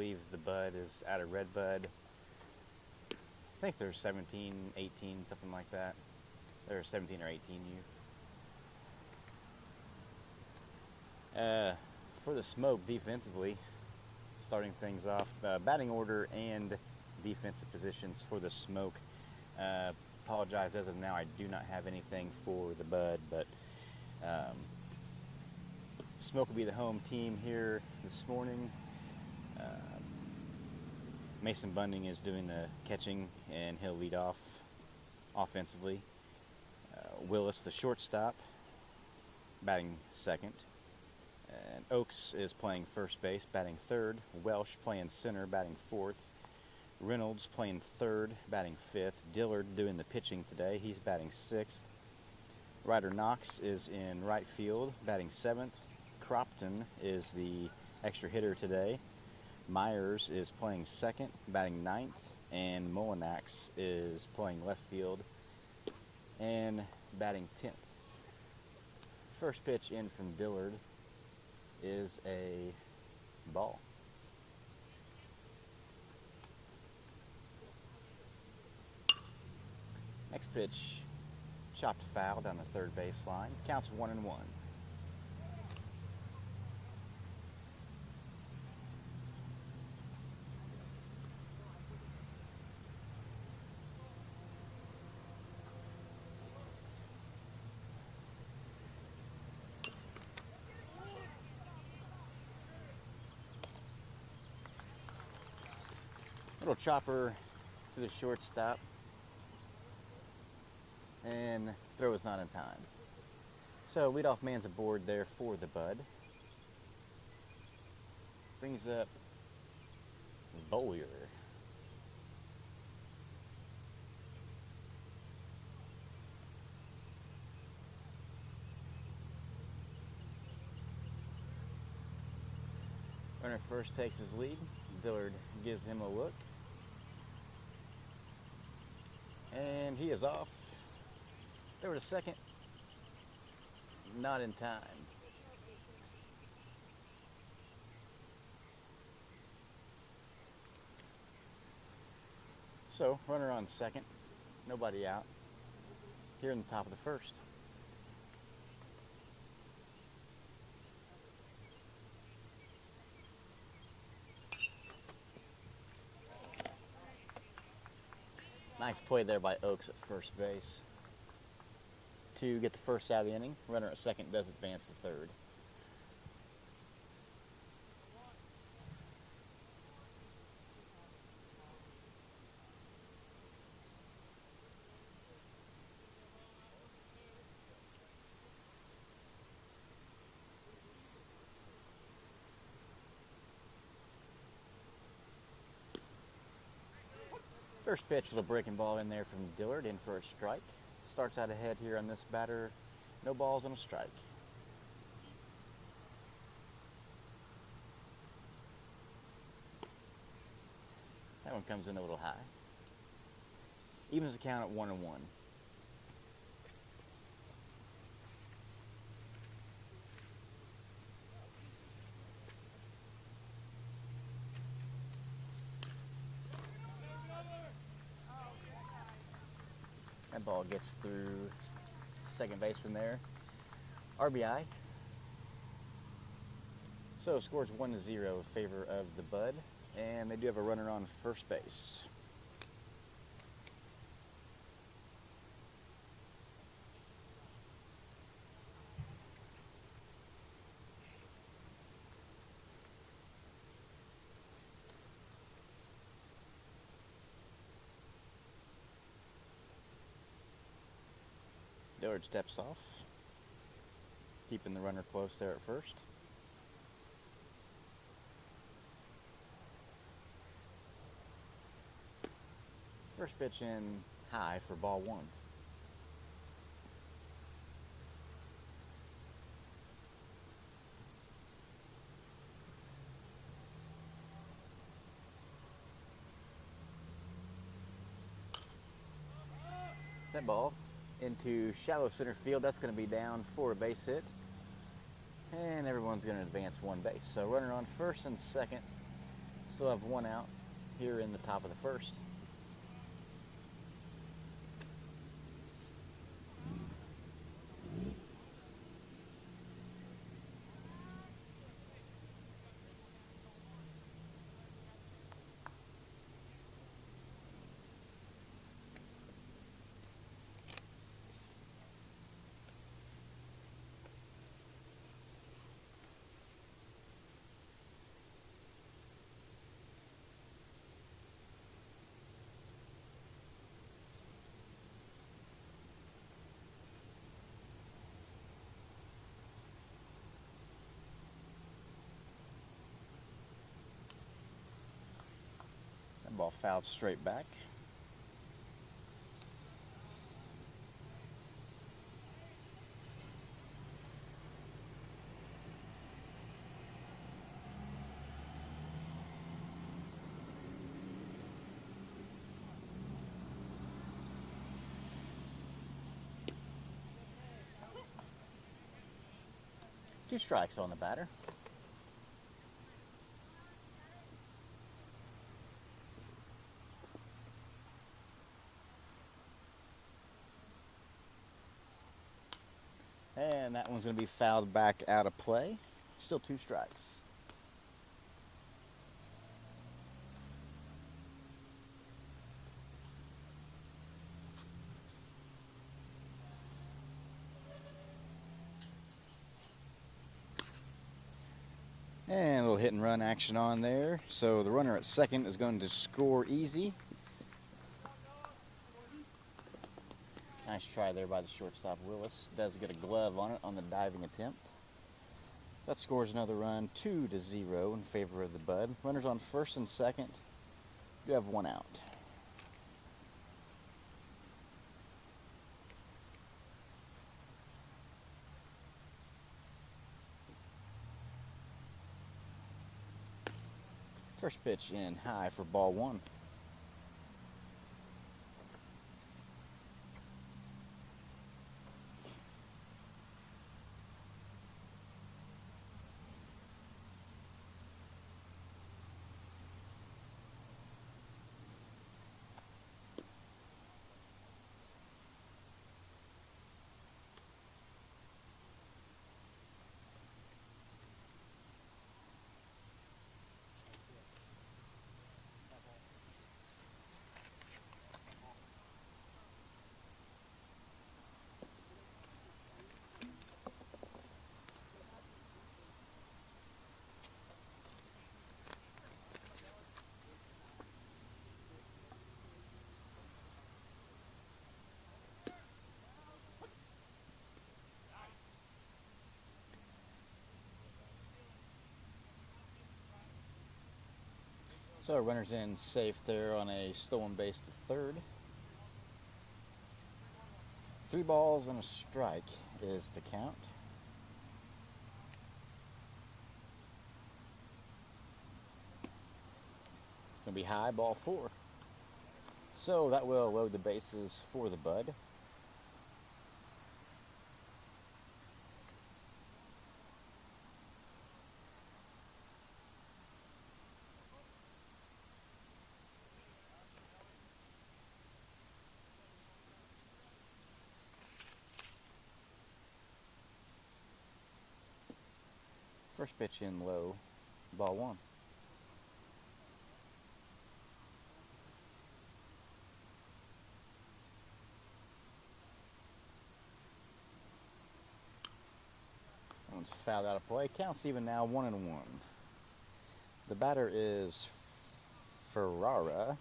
believe the bud is out of red bud. I think there's 17, 18, something like that. There are 17 or 18 you. For the smoke defensively, starting things off, batting order and defensive positions for the smoke. Apologize, as of now I do not have anything for the bud, but smoke will be the home team here this morning. Mason Bunting is doing the catching, and he'll lead off offensively. Willis, the shortstop, batting second. And Oaks is playing first base, batting third. Welsh playing center, batting fourth. Reynolds playing third, batting fifth. Dillard doing the pitching today. He's batting sixth. Ryder Knox is in right field, batting seventh. Cropton is the extra hitter today. Myers is playing second, batting ninth. And Molinax is playing left field and batting 10th. First pitch in from Dillard is a ball. Next pitch, chopped foul down the third baseline. Counts 1-1. Little chopper to the shortstop, and throw is not in time. So leadoff man's aboard there for the bud. Brings up Bowyer. Runner first takes his lead. Dillard gives him a look. And he is off. Throw to second. Not in time. So, runner on second. Nobody out. Here in the top of the first. Nice play there by Oaks at first base to get the first out of the inning. Runner at second does advance to third. First pitch, little breaking ball in there from Dillard, in for a strike. Starts out ahead here on this batter. No balls and a strike. That one comes in a little high. Evens the count at 1-1. That ball gets through second baseman there. RBI. So scores 1-0 in favor of the bud. And they do have a runner on first base. Dillard steps off, keeping the runner close there at first. First pitch in high for ball one. That ball into shallow center field. That's going to be down for a base hit. And everyone's going to advance one base. So runner on first and second Still have one out here in the top of the first. That ball fouled straight back. Two strikes on the batter. And that one's going to be fouled back out of play. Still two strikes. And a little hit and run action on there. So the runner at second is going to score easy. Nice try there by the shortstop, Willis. Does get a glove on it on the diving attempt. That scores another run, 2-0 in favor of the Bud. Runners on first and second. You have one out. First pitch in high for ball one. So runners in safe there on a stolen base to third. 3 balls and a strike is the count. It's going to be high, ball 4. So that will load the bases for the Bud. First pitch in low, ball 1. That one's fouled out of play. Counts even now 1-1. The batter is Ferrara.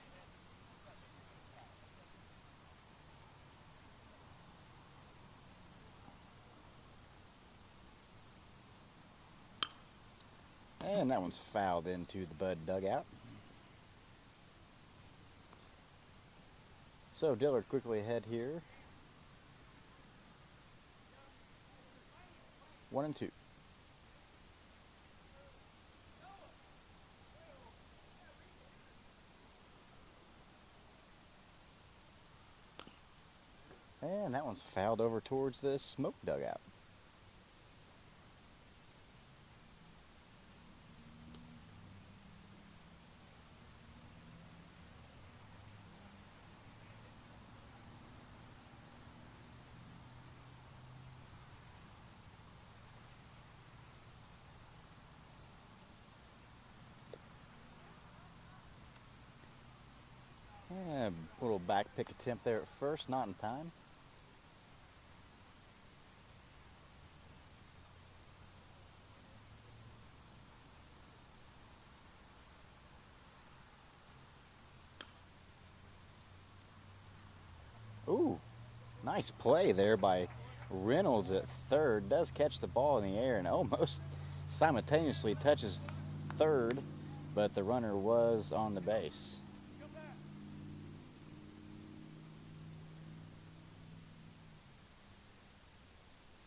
And that one's fouled into the Bud dugout. So Dillard quickly ahead here. 1-2. And that one's fouled over towards the smoke dugout. back pick attempt there at first, not in time. Ooh, nice play there by Reynolds at third. Does catch the ball in the air and almost simultaneously touches third, but the runner was on the base.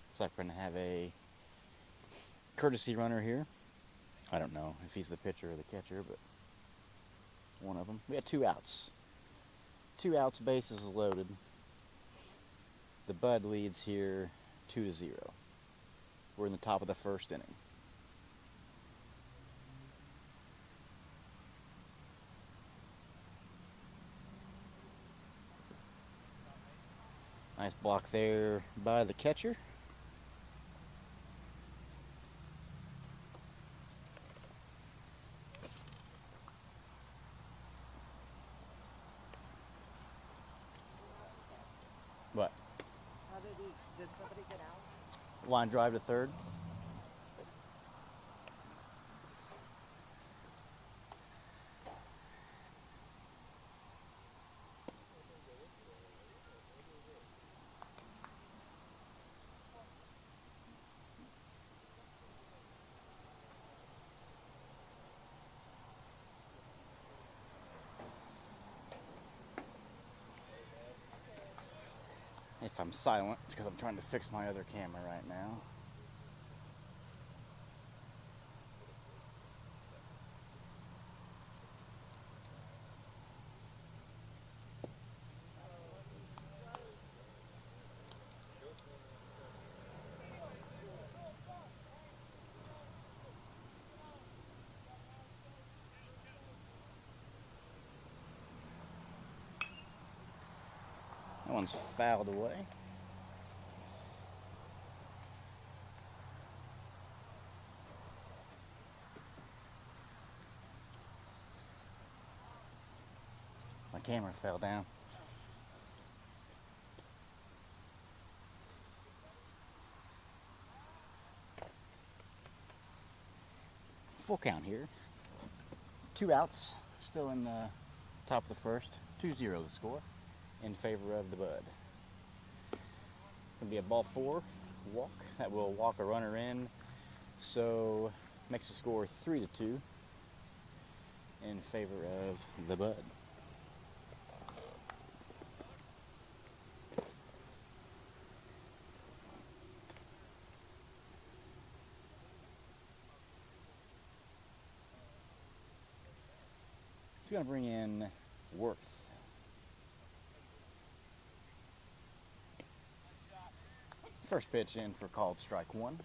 Looks like we're going to have a courtesy runner here. I don't know if he's the pitcher or the catcher, but one of them. We had 2 outs. 2 outs, bases loaded. The Bud leads here 2-0. We're in the top of the first inning. Nice block there by the catcher. What? Did somebody get out? Line drive to third. If I'm silent, it's because I'm trying to fix my other camera right now. That one's fouled away. My camera fell down. Full count here. 2 outs, still in the top of the first. 2-0 the score in favor of the Bud. It's going to be a ball 4 walk. That will walk a runner in. So makes the score 3-2 in favor of the Bud. He's going to bring in Worth. First pitch in for called strike 1.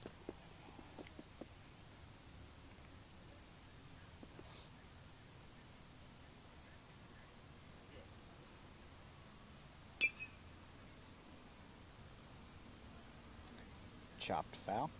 Chopped foul.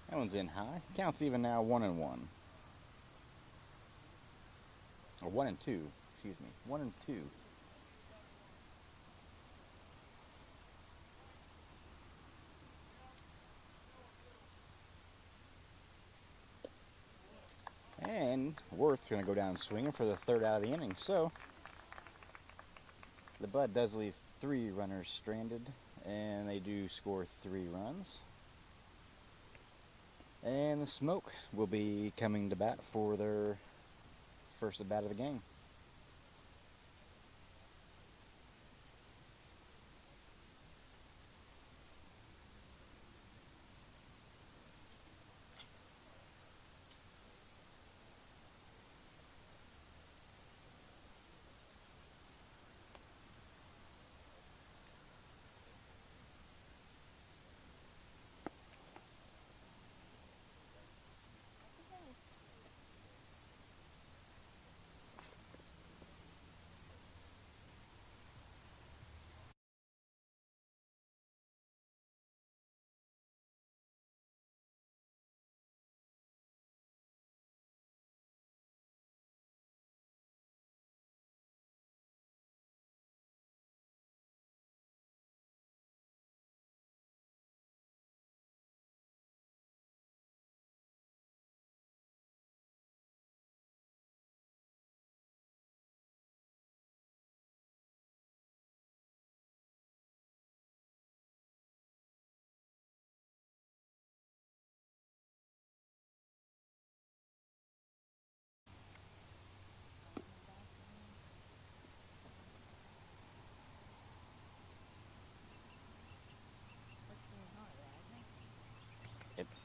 That one's in high. Counts even now 1-1. Or 1-2, excuse me. 1-2. And Worth's going to go down swinging for the 3rd out of the inning. So the Bud does leave 3 runners stranded, and they do score 3 runs. And the Smoke will be coming to bat for their first at bat of the game.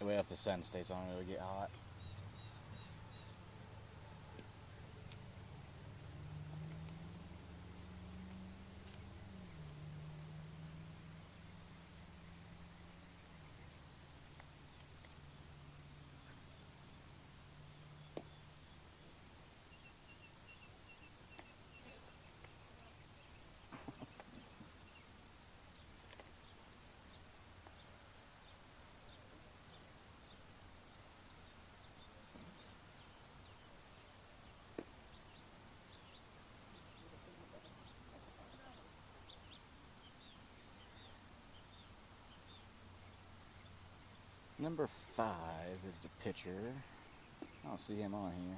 Well, if the sun stays on, it'll get hot. Number 5 is the pitcher. I don't see him on here.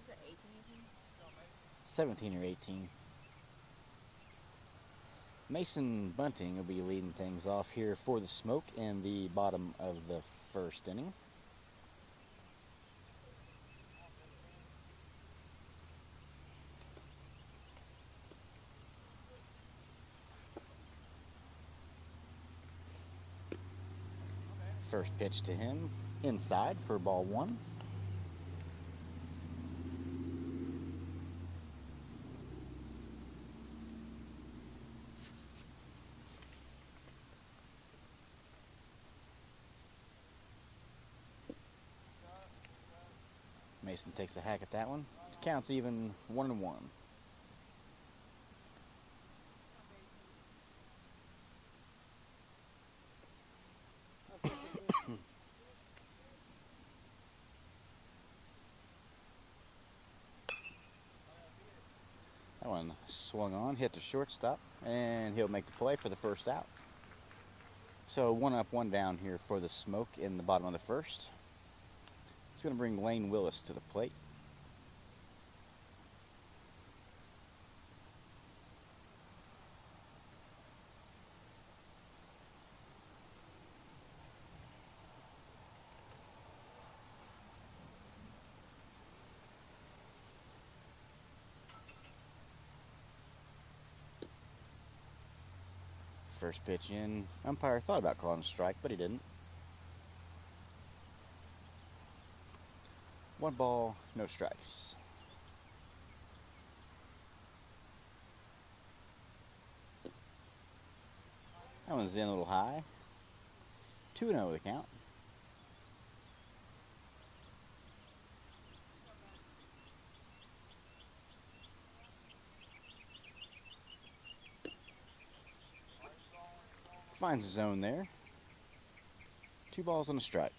Is it 18? 17 or 18. Mason Bunting will be leading things off here for the Smoke in the bottom of the first inning. First pitch to him, inside for ball 1. Mason takes a hack at that one. Counts even 1-1. That one swung on, hit the shortstop, and he'll make the play for the first out. So 1 up, 1 down here for the Smoke in the bottom of the first. It's going to bring Lane Willis to the plate. First pitch in. Umpire thought about calling a strike, but he didn't. 1 ball, no strikes. That one's in a little high. 2-0 the count. Finds the zone there. 2 balls and a strike.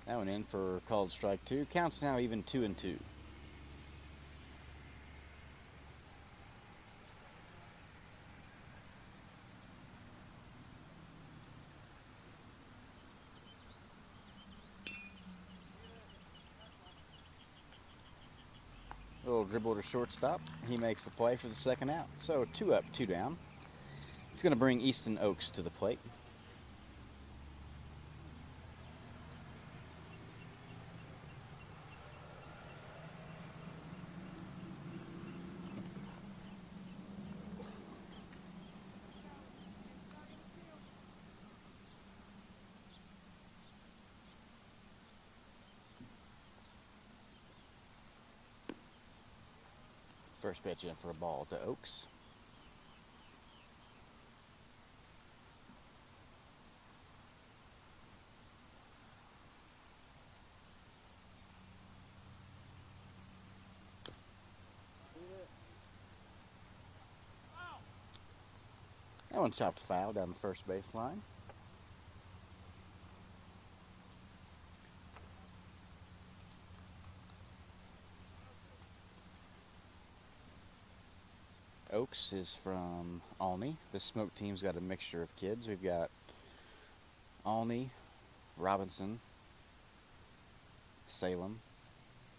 That one in for called strike 2. Counts now even 2-2. Little dribble to shortstop. He makes the play for the second out. So 2 up, 2 down. It's going to bring Easton Oaks to the plate. First pitch in for a ball to Oaks. That one chopped foul down the first baseline. Oaks is from Olney. The Smoke team's got a mixture of kids. We've got Olney, Robinson, Salem,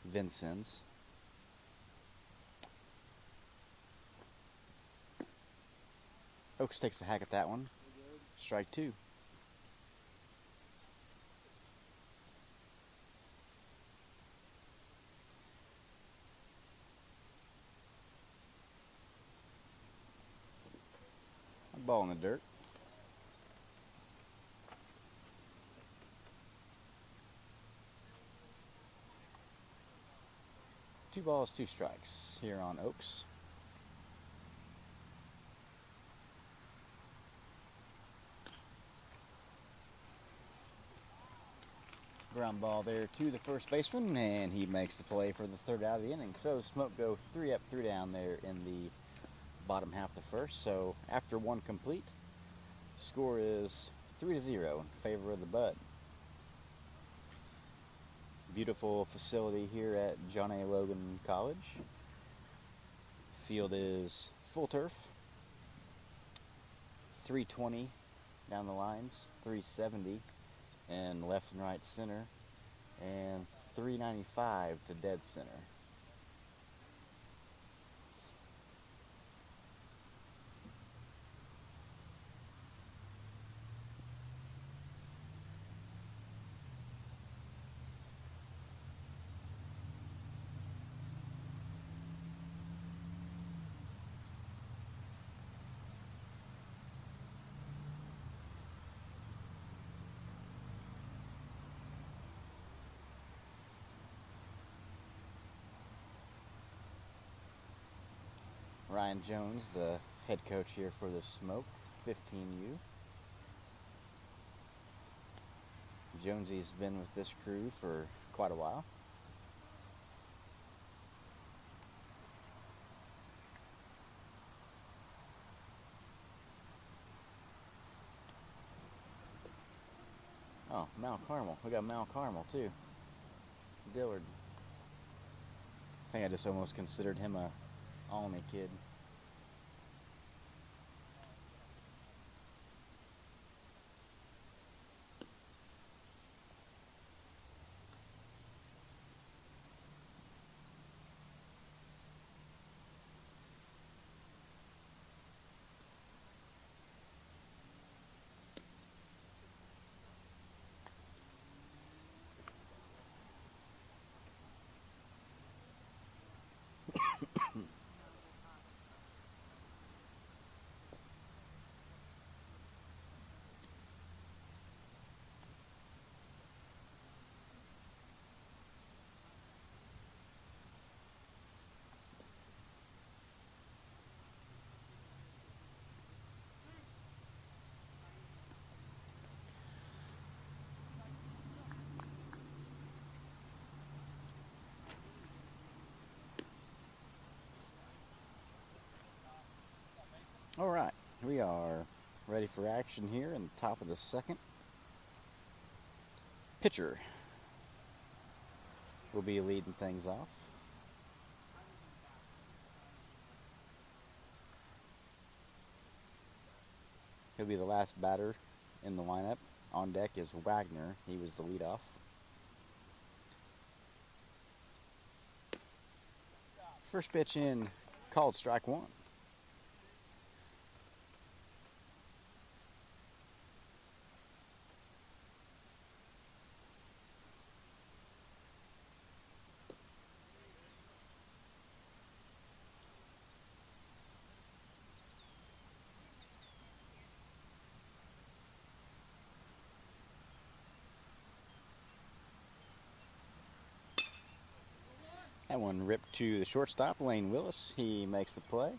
Vincennes. Oaks takes a hack at that one. Strike two. Ball in the dirt. Two balls, two strikes here on Oaks. Ground ball there to the first baseman, and he makes the play for the third out of the inning. So Smoke go 3 up, 3 down there in the bottom half of the first. So after one complete, score is 3-0 in favor of the Bud. Beautiful facility here at John A. Logan College. Field is full turf. 320 down the lines, 370 in left and right center, and 395 to dead center. Ryan Jones, the head coach here for the Smoke 15U. Jonesy's been with this crew for quite a while. Oh, Mount Carmel. We got Mount Carmel too. Dillard. I think I just almost considered him a Alney kid. All right, we are ready for action here in the top of the second. Pitcher will be leading things off. He'll be the last batter in the lineup. On deck is Wagner. He was the leadoff. First pitch in, called strike one. That one ripped to the shortstop, Lane Willis. He makes the play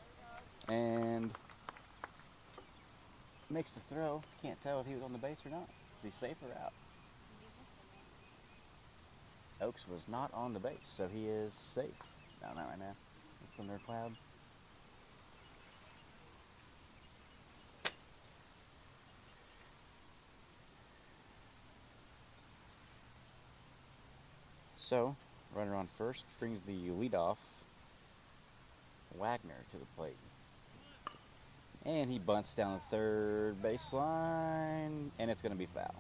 and makes the throw. Can't tell if he was on the base or not. Is he safe or out? Oaks was not on the base, so he is safe down there right now. It's under a cloud. So, runner on first brings the leadoff Wagner to the plate. And he bunts down the third baseline, and it's going to be foul.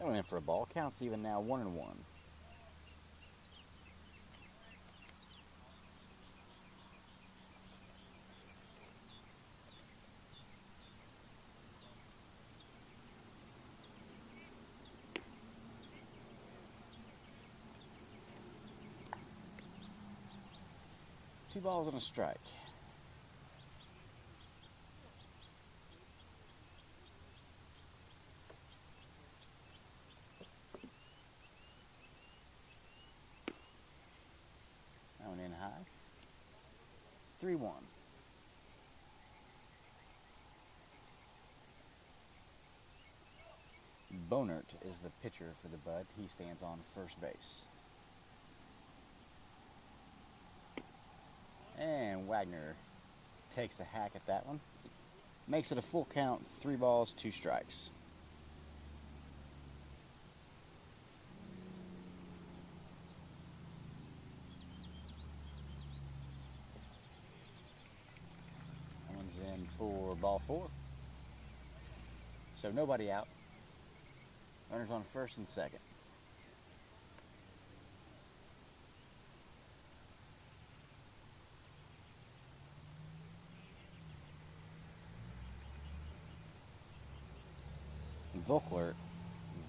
That went in for a ball. Counts even now 1-1. Two balls and a strike. That one in high. 3-1. Bonert is the pitcher for the Bud. He stands on first base. And Wagner takes a hack at that one. Makes it a full count, 3 balls, 2 strikes. That one's in for ball 4. So nobody out. Runners on first and second.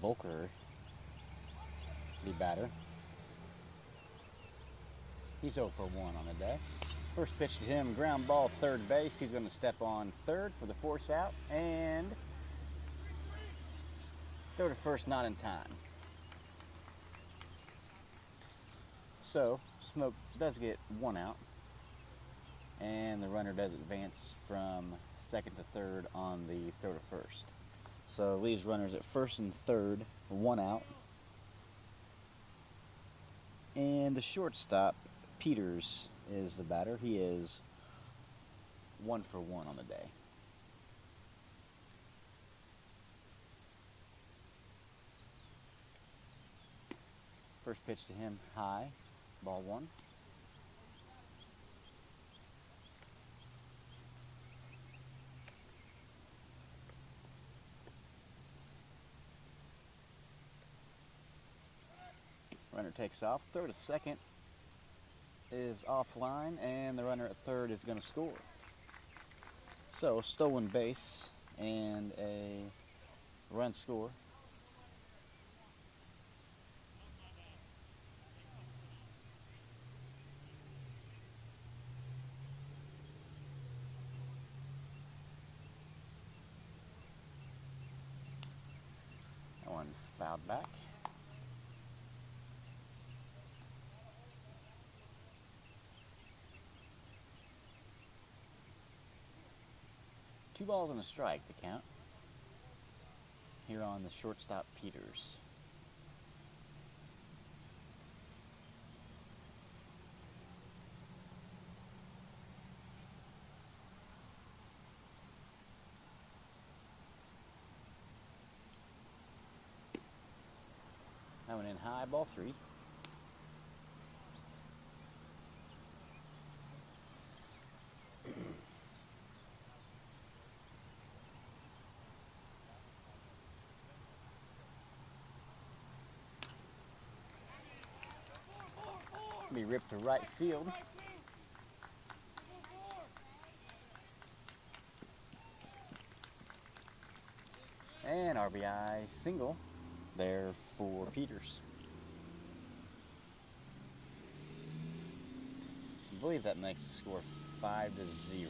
Volker, the batter. He's 0 for 1 on the day. First pitch to him, ground ball, third base. He's going to step on third for the force out and throw to first, not in time. So Smoke does get 1 out, and the runner does advance from second to third on the throw to first. So leaves runners at first and third, 1 out. And the shortstop, Peters, is the batter. He is 1 for 1 on the day. First pitch to him, high, ball 1. Runner takes off. Throw to second is offline, and the runner at third is going to score. So, stolen base and a run score. That one fouled back. Two balls and a strike, the count. Here on the shortstop, Peters. That one in high, ball 3. Be ripped to right field. And RBI single there for Peters. I believe that makes the score 5-0.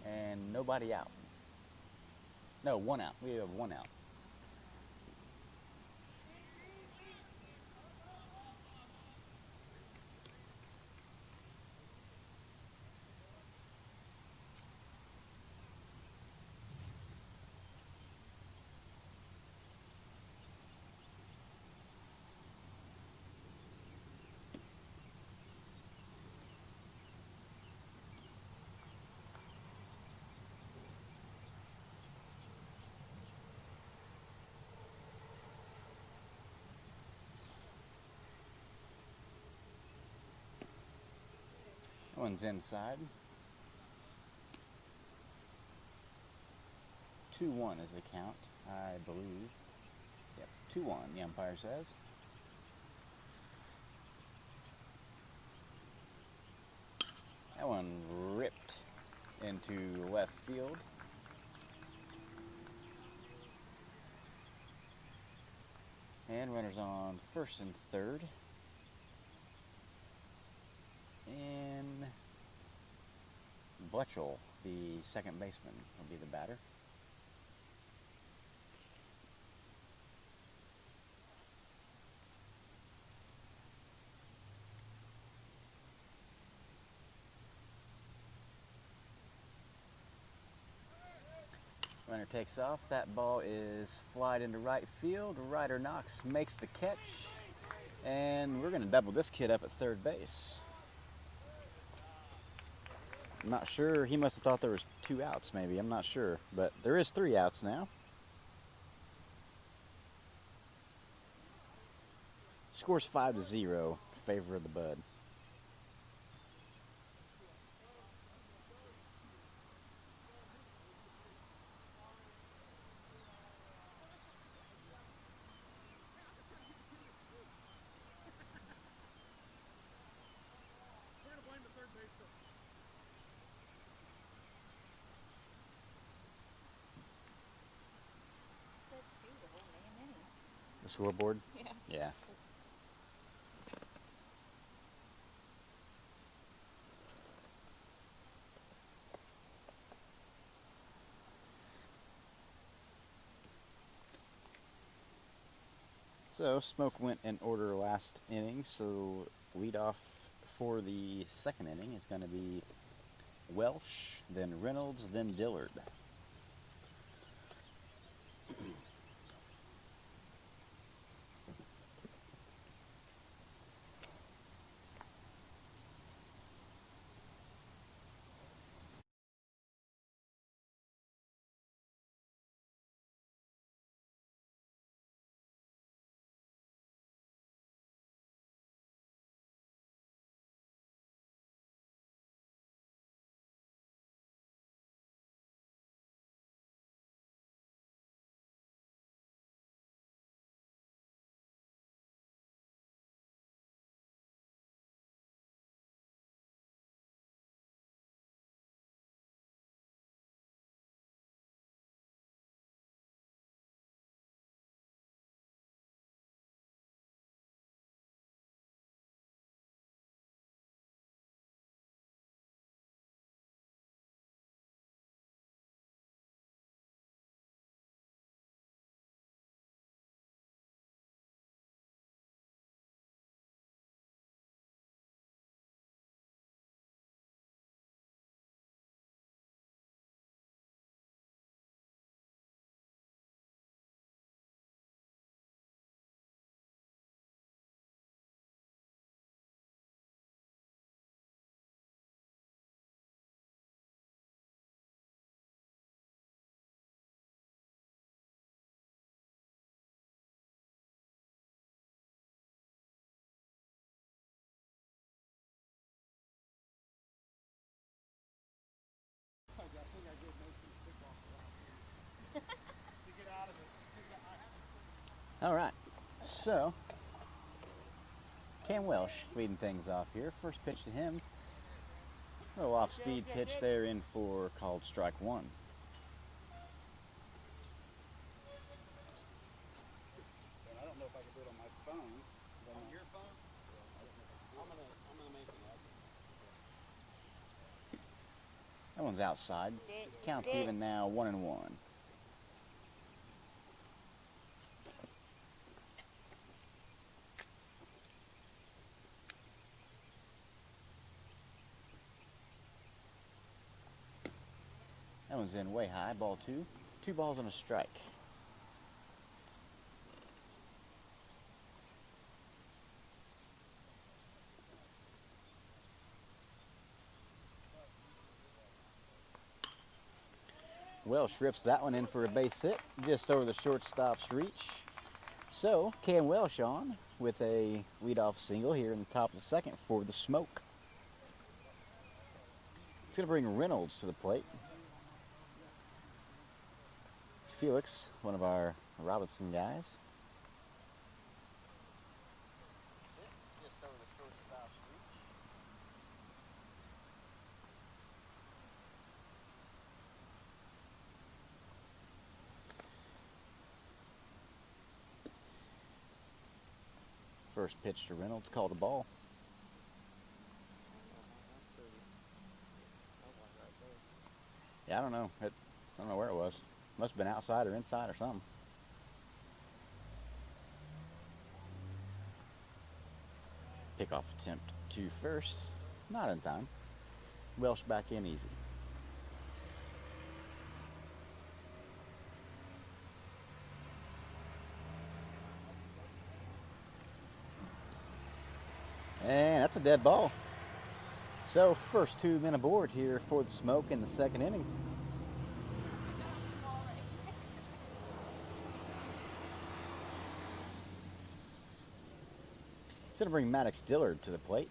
And nobody out. No, 1 out. We have 1 out. That one's inside. 2-1 is the count, I believe. Yep, 2-1, the umpire says. That one ripped into left field. And runners on first and third. And Bletchell, the second baseman, will be the batter. Runner takes off. That ball is flied into right field. Ryder Knox makes the catch. And we're going to double this kid up at third base. I'm not sure. He must have thought there was 2 outs maybe. I'm not sure. But there is 3 outs now. Score's 5-0 in favor of the Bud. Said 2 the whole damn inning. The scoreboard? Yeah. Yeah. So Smoke went in order last inning, so leadoff for the second inning is going to be Welsh, then Reynolds, then Dillard. All right, so Cam Welsh leading things off here. First pitch to him. A little off-speed pitch there in for called strike 1. I don't know if I can do it on my phone. On your phone? I'm gonna make it. That one's outside. Counts even now, 1-1. That one's in way high, ball 2. 2 balls and a strike. Welsh rips that one in for a base hit, just over the shortstop's reach. So, Cam Welsh on with a leadoff single here in the top of the second for the Smoke. It's going to bring Reynolds to the plate. Felix, one of our Robinson guys. Sit just over the shortstop's reach. First pitch to Reynolds, called a ball. Yeah, I don't know. I don't know where it was. Must have been outside or inside or something. Pickoff attempt to first. Not in time. Welsh back in easy. And that's a dead ball. So first 2 men aboard here for the Smoke in the second inning. It's going to bring Maddox Dillard to the plate.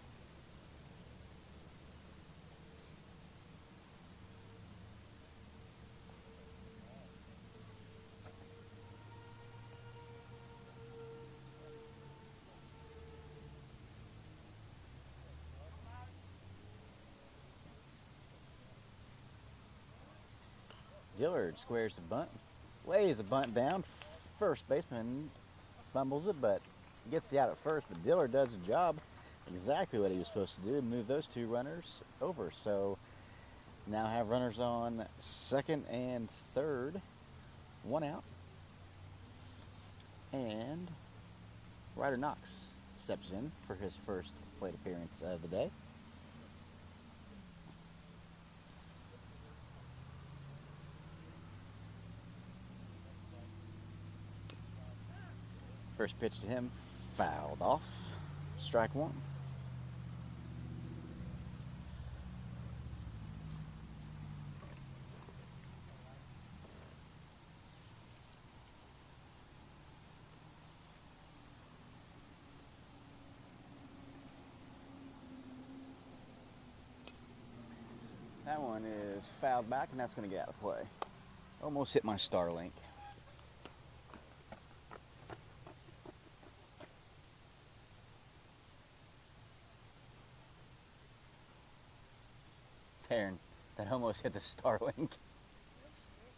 Dillard squares the bunt, lays the bunt down. First baseman fumbles it, but gets the out at first. But Dillard does the job, exactly what he was supposed to do, move those 2 runners over. So now have runners on second and third, 1 out. And Ryder Knox steps in for his first plate appearance of the day. First pitch to him, fouled off. Strike 1. That one is fouled back, and that's going to get out of play. Almost hit my Starlink. Taryn, that almost hit the Starlink.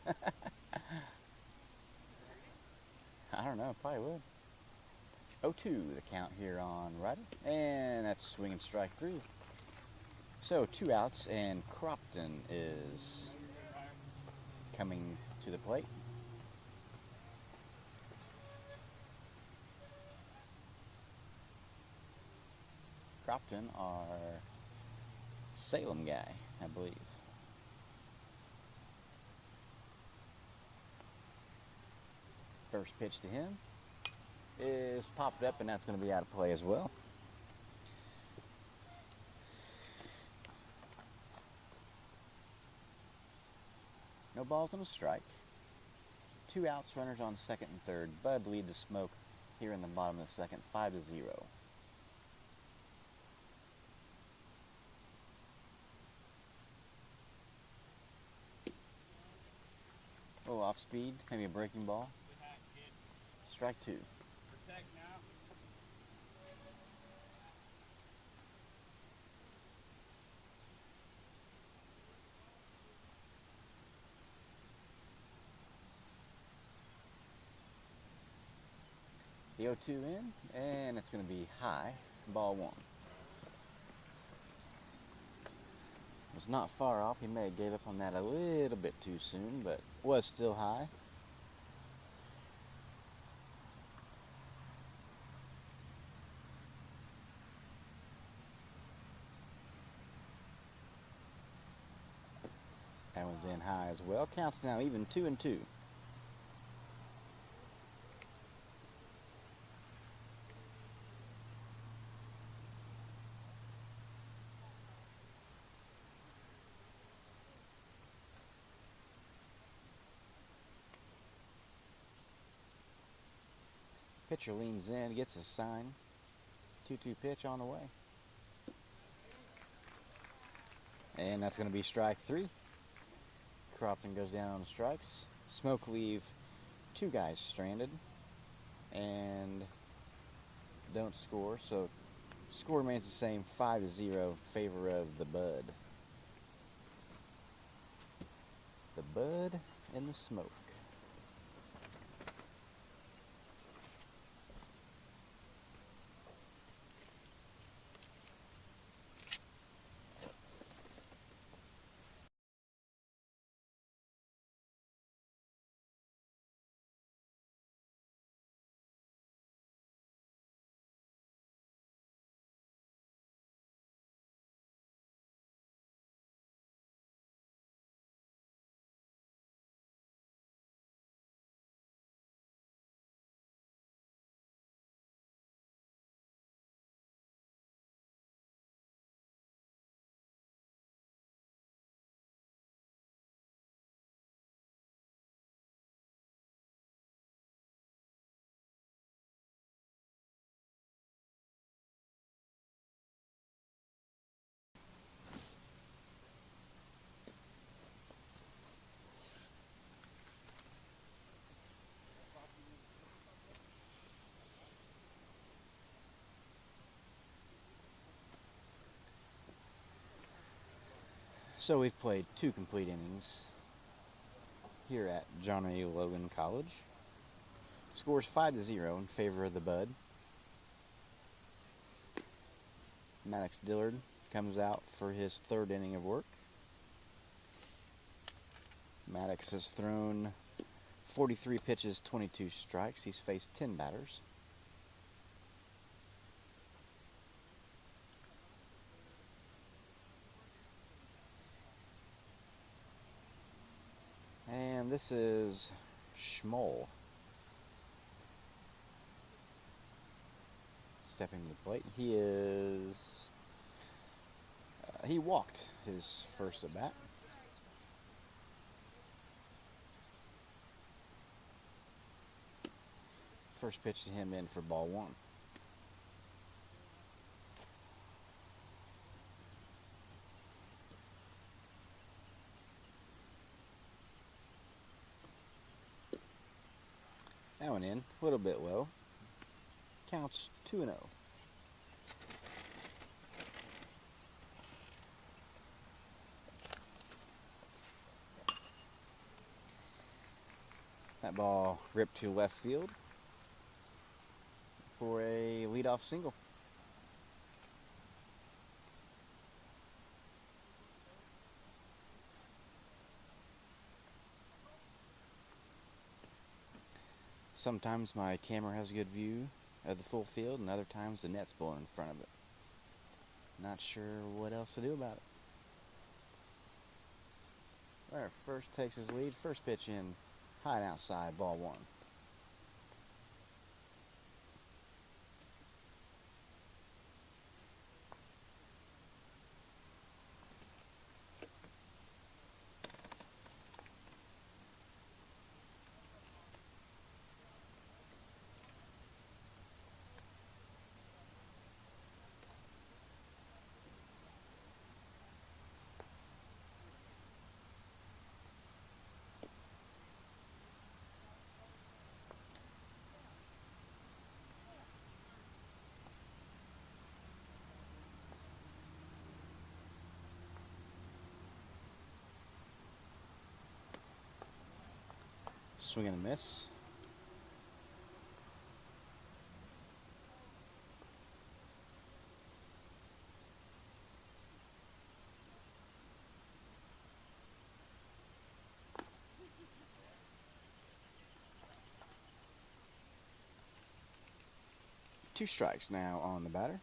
I don't know, probably would. 0-2 the count here on Ryder. And that's swing and strike 3. So 2 outs, and Cropton is coming to the plate. Cropton, our Salem guy, I believe. First pitch to him is popped up, and that's going to be out of play as well. No balls and a strike. 2 outs, runners on second and third. Bud lead the Smoke here in the bottom of the second, 5-0. A little off speed, maybe a breaking ball. Strike 2. Protect now. The 0-2 in, and it's going to be high, ball 1. Was not far off. He may have gave up on that a little bit too soon, but was still high. That one's in high as well. Counts now even 2-2. Pitcher leans in, gets a sign. 2-2 pitch on the way. And that's going to be strike 3. Cropton goes down on the strikes. Smoke leave 2 guys stranded and don't score, so score remains the same, 5-0 in favor of the Bud. The Bud and the Smoke. So we've played 2 complete innings here at John A. Logan College. Scores 5-0 in favor of the Bud. Maddox Dillard comes out for his 3rd inning of work. Maddox has thrown 43 pitches, 22 strikes. He's faced 10 batters. And this is Schmoll stepping to the plate. He walked his first at bat. First pitch to him in for ball 1. That one in, a little bit low. Counts 2-0. That ball ripped to left field for a leadoff single. Sometimes my camera has a good view of the full field, and other times the net's blowing in front of it. Not sure what else to do about it. Runner first takes his lead. First pitch in, high and outside, ball 1. Swing and a miss. Two strikes now on the batter.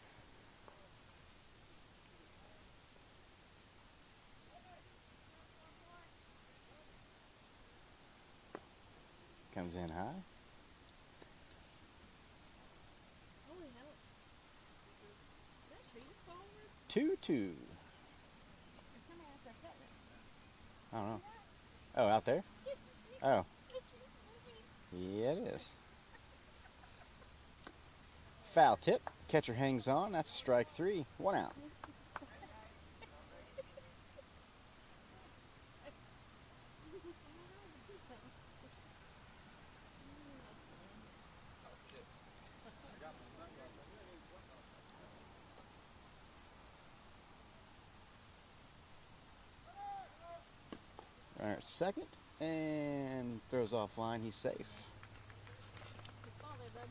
Comes in high. Holy hell. Is that tree just fall over? 2-2. Or somebody else like that? I don't know. Oh, out there? Oh. Yeah, it is. Foul tip. Catcher hangs on. That's strike 3. 1 out. Runner at second and throws offline. He's safe. Good ball there, bud.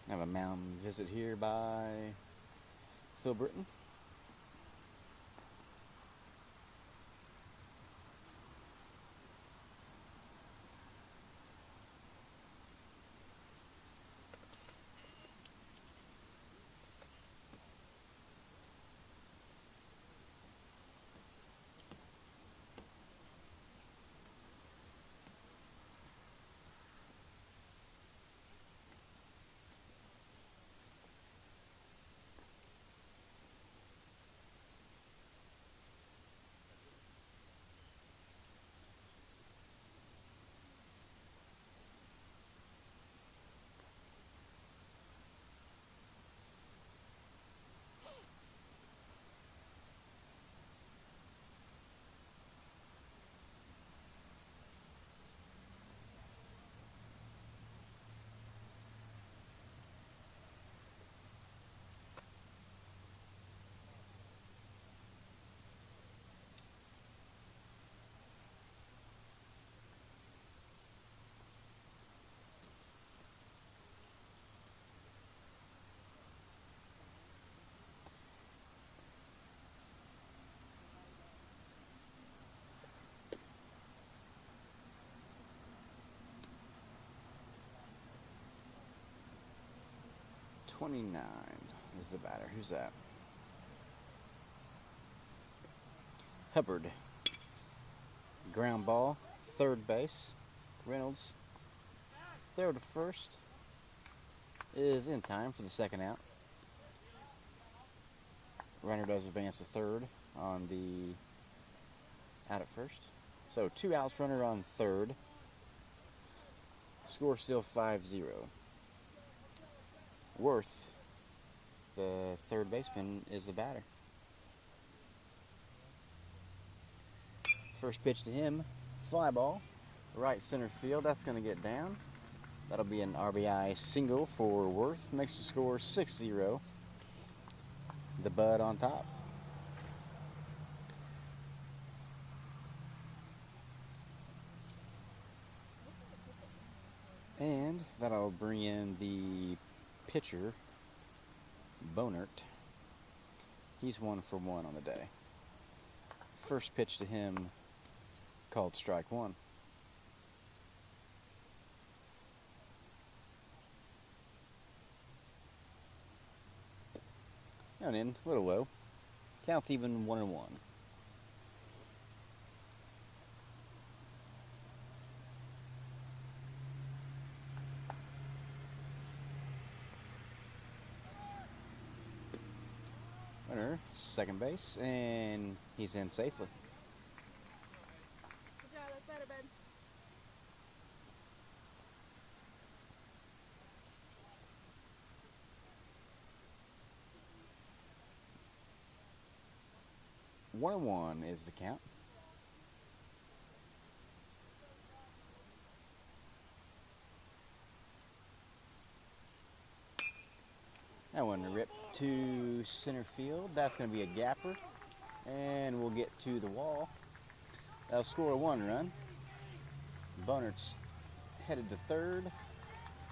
I have a mound visit here by Phil Britton. .29 is the batter. Who's that? Hubbard. Ground ball, third base. Reynolds, throw to first, is in time for the second out. Runner does advance to third on the out at first. So 2 outs, runner on third. Score still 5-0. Worth, the third baseman, is the batter. First pitch to him, fly ball, right center field. That's going to get down. That'll be an RBI single for Worth. Makes the score 6-0. The Bud on top. And that'll bring in the pitcher, Bonert. He's 1 for 1 on the day. First pitch to him, called strike 1. Down in, a little low. Count even 1-1. Runner, second base, and he's in safely. Good job, that's better, bud. One and one is the count. That one ripped to center field. That's going to be a gapper. And we'll get to the wall. That'll score a 1 run. Bonert's headed to third.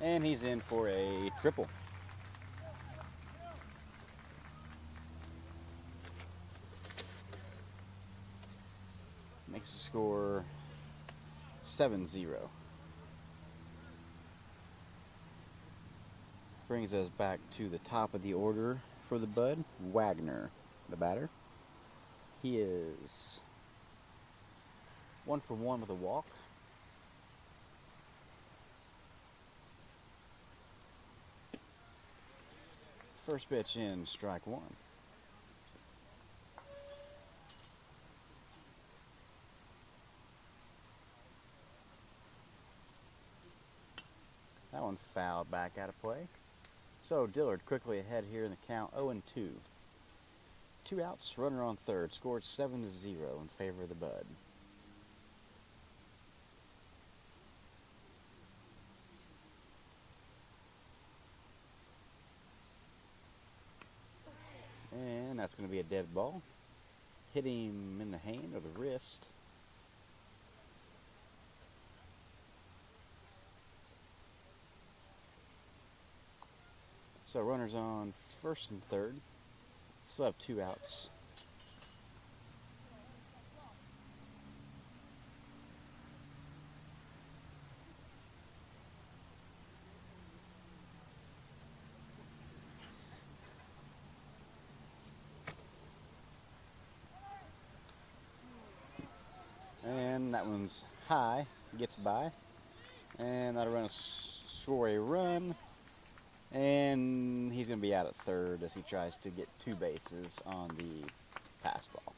And he's in for a triple. Makes the score 7-0. Brings us back to the top of the order for the Bud. Wagner, the batter. He is 1 for 1 with a walk. First pitch in, strike 1. That one fouled back out of play. So Dillard quickly ahead here in the count, 0-2. 2 outs, runner on third. Scored 7-0 in favor of the Bud. be a dead ball. Hit him in the hand or the wrist. So runners on first and third. Still have 2 outs. And that one's high, gets by. And that'll score a run. And he's going to be out at third as he tries to get 2 bases on the pass ball.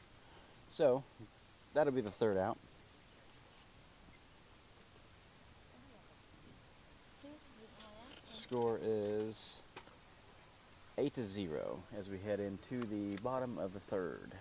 So that'll be the 3rd out. Score is 8-0 as we head into the bottom of the 3rd.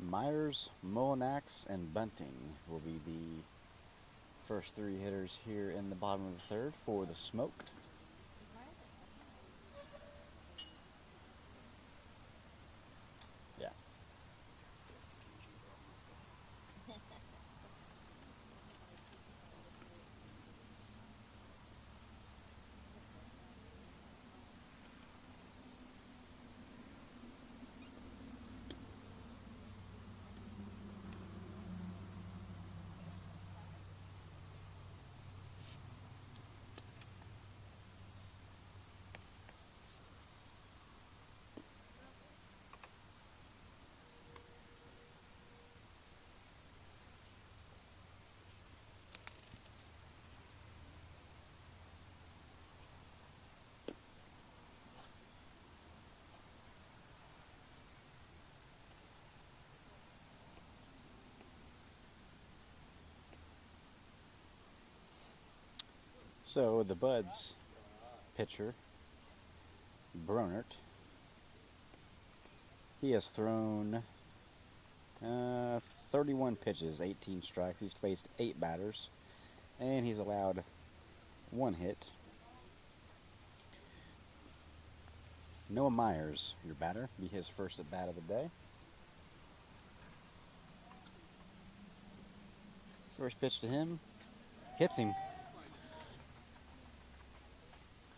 Myers, Molinax, and Bunting will be the first 3 hitters here in the bottom of the 3rd for the Smoke. Yeah. So the Buds pitcher, Bronert, he has thrown 31 pitches, 18 strikes. He's faced 8 batters, and he's allowed 1 hit. Noah Myers, your batter, be his first at bat of the day. First pitch to him, hits him.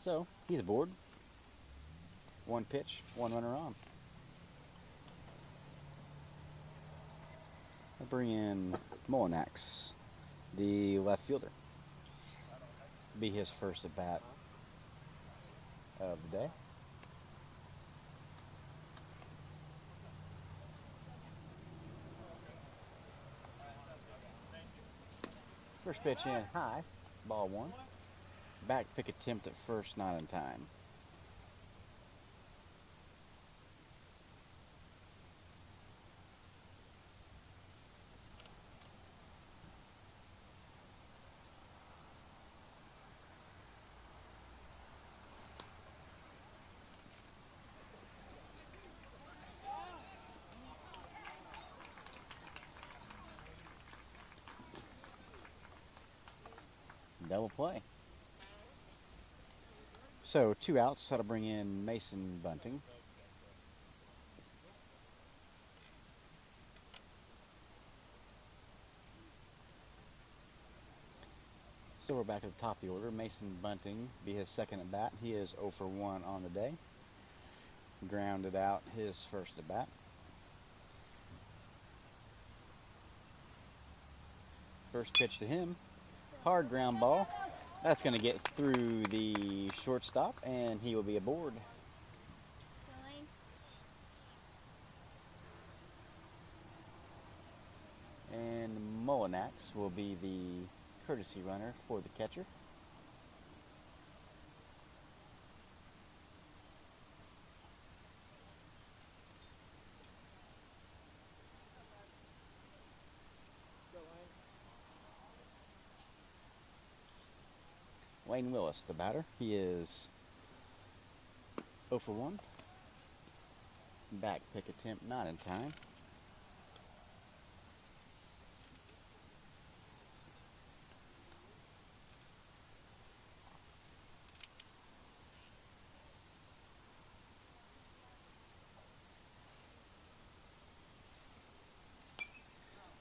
So, he's aboard. 1 pitch, 1 runner on. I'll bring in Molinax, the left fielder. Be his first at bat of the day. First pitch in high, ball 1. Back pick attempt at first, not in time. Double play. So 2 outs. That'll bring in Mason Bunting. So we're back at the top of the order. Mason Bunting be his second at bat. He is 0 for 1 on the day. Grounded out his first at bat. First pitch to him. Hard ground ball. That's going to get through the shortstop, and he will be aboard. And Molinax will be the courtesy runner for the catcher. Wayne Willis, the batter. He is 0 for 1. Back pick attempt not in time.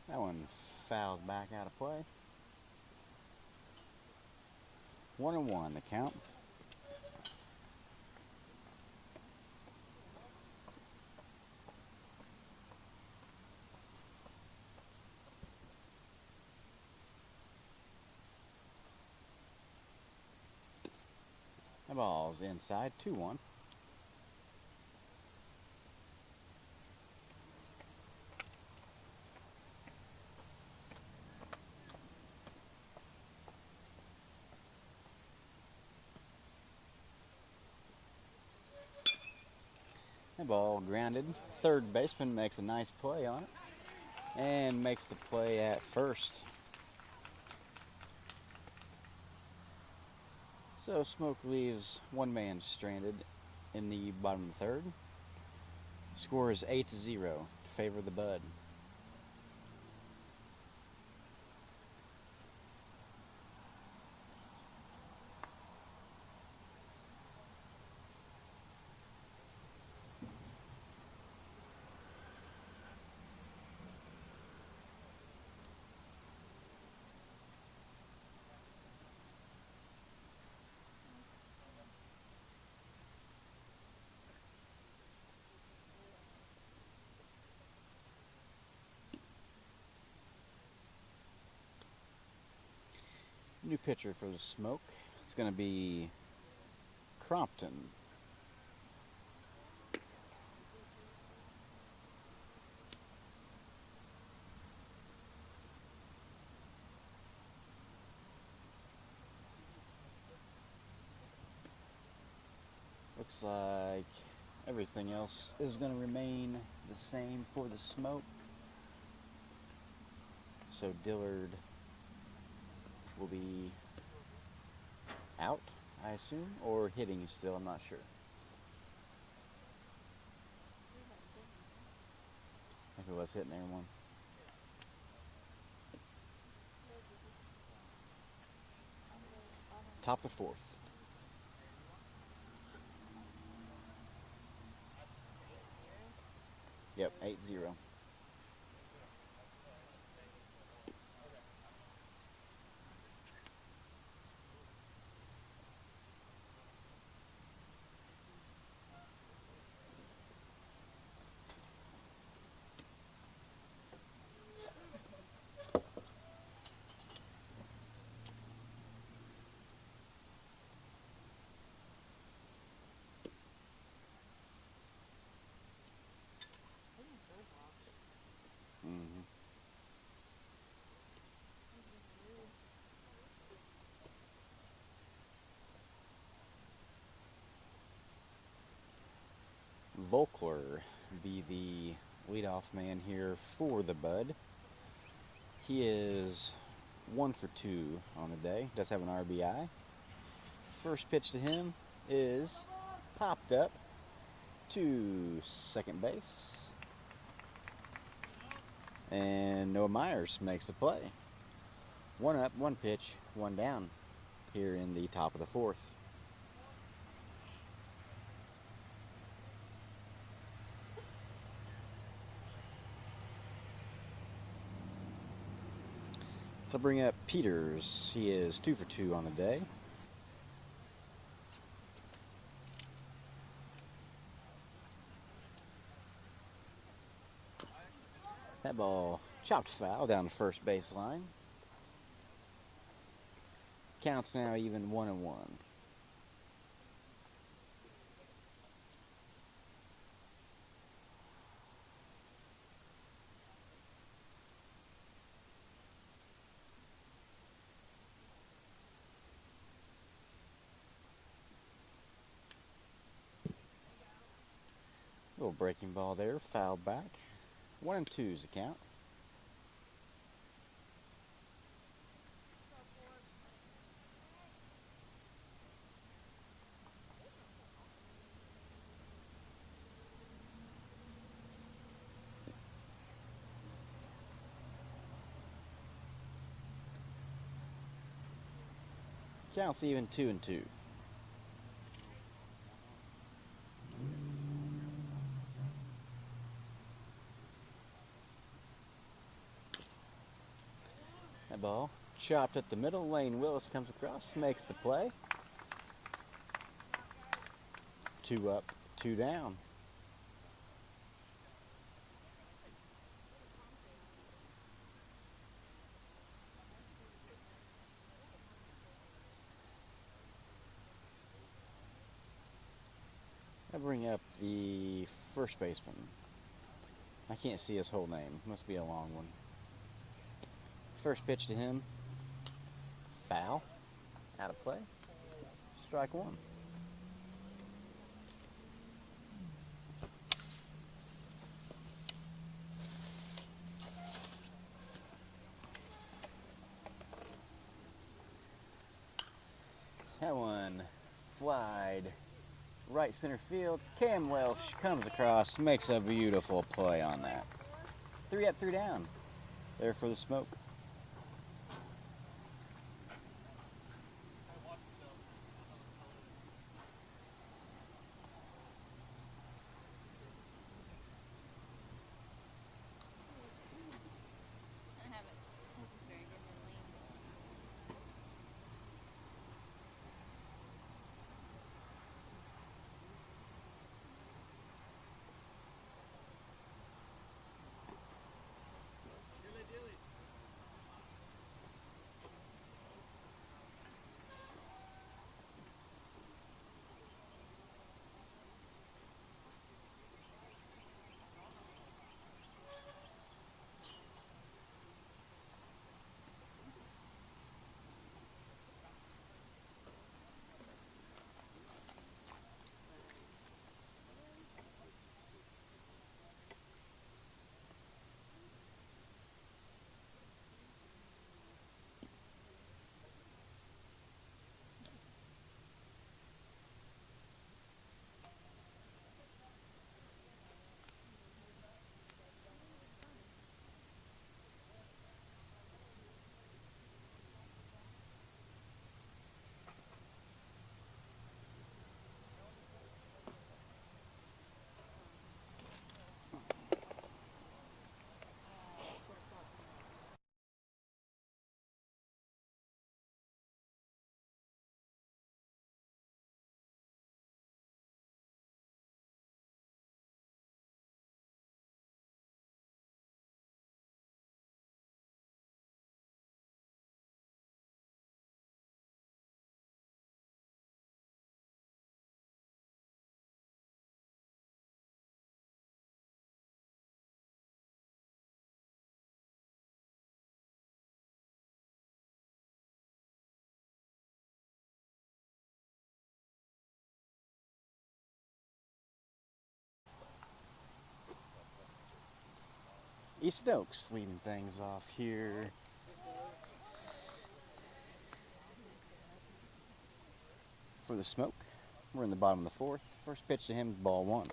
That one fouled back out of play. 1-1 the count. The ball's inside, 2-1. The ball grounded. Third baseman makes a nice play on it and makes the play at first. So Smoke leaves one man stranded in the bottom of the third. Score is 8-0 to favor the Bud. New pitcher for the Smoke. It's going to be Crompton. Looks like everything else is going to remain the same for the Smoke. So Dillard will be out, I assume, or hitting still, I'm not sure. I think it was hitting everyone. Top of the fourth. Yep, 8-0. Volkler be the leadoff man here for the Bud. He is 1 for 2 on the day. Does have an RBI. First pitch to him is popped up to second base. And Noah Myers makes the play. 1 up, 1 pitch, 1 down here in the top of the fourth. I'll bring up Peters. He is 2 for 2 on the day. That ball chopped foul down the first baseline. Counts now even 1-1. Little breaking ball there, fouled back. 1-2's the count. Counts even 2-2. That ball chopped at the middle. Lane Willis comes across, makes the play. 2 up, 2 down. I bring up the first baseman. I can't see his whole name. Must be a long one. First pitch to him. Foul. Out of play. Strike 1. That one flied right center field. Cam Welsh comes across, makes a beautiful play on that. 3 up, 3 down. There for the smoke. I have it. It's very good in lane. Easton Oaks leading things off here. For the smoke. We're in the bottom of the 4th. First pitch to him, ball 1.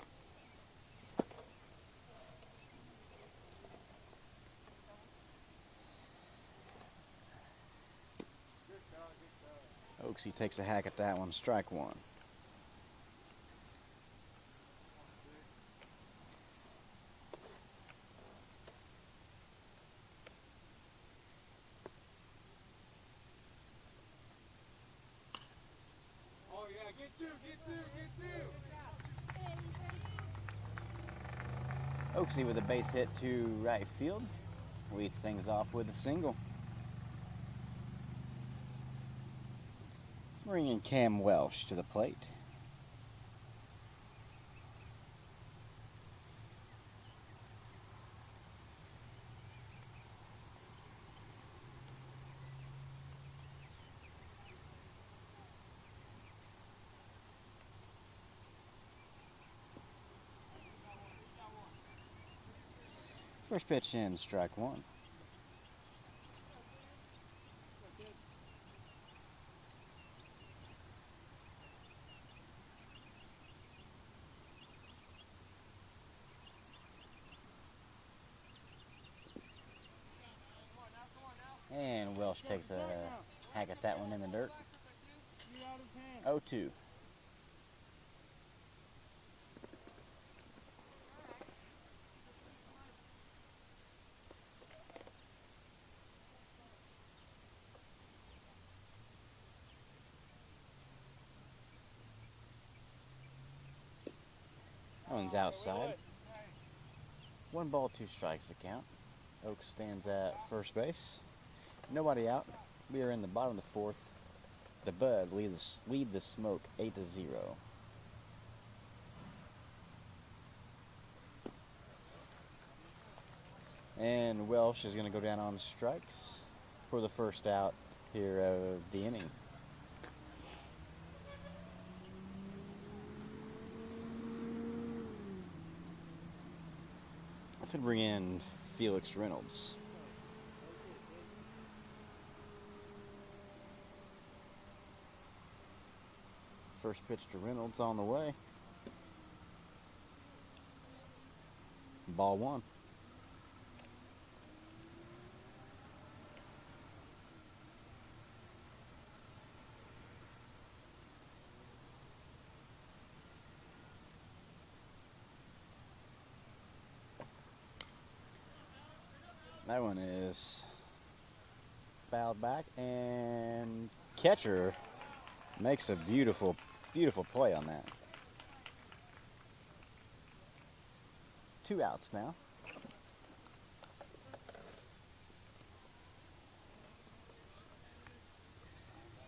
Oaksy takes a hack at that one, strike 1. Oh yeah, get 2, get 2, get 2. Oaksy with a base hit to right field. Leads things off with a single. Bringing Cam Welsh to the plate. First pitch in, strike 1. And Welsh takes a hack at that one in the dirt. You're out of hand. 0-2. That one's outside. 1 ball, 2 strikes to count. Oaks stands at first base. Nobody out. We are in the bottom of the 4th. The Bud lead the Smoke 8-0. And Welsh is going to go down on strikes for the first out here of the inning. Let's bring in Felix Reynolds. First pitch to Reynolds on the way. Ball 1. That one is fouled back, and catcher makes a beautiful, beautiful play on that. 2 outs now.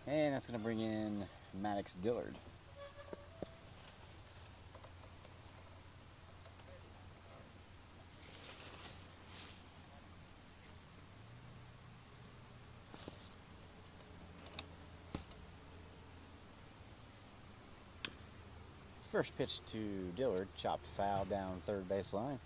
And that's going to bring in Maddox Dillard. First pitch to Dillard, chopped foul down third base line.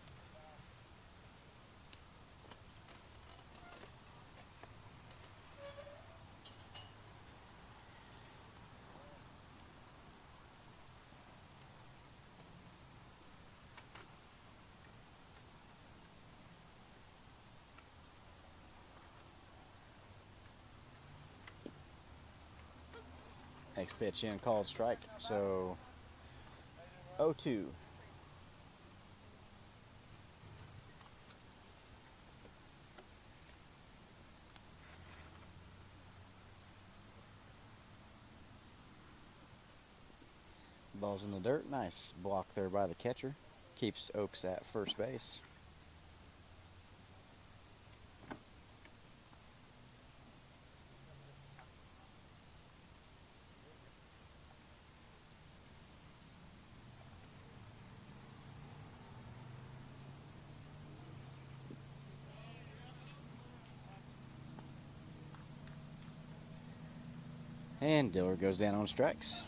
Next pitch in, called strike, so 0-2. Ball's in the dirt. Nice block there by the catcher. Keeps Oaks at first base. And Dillard goes down on strikes.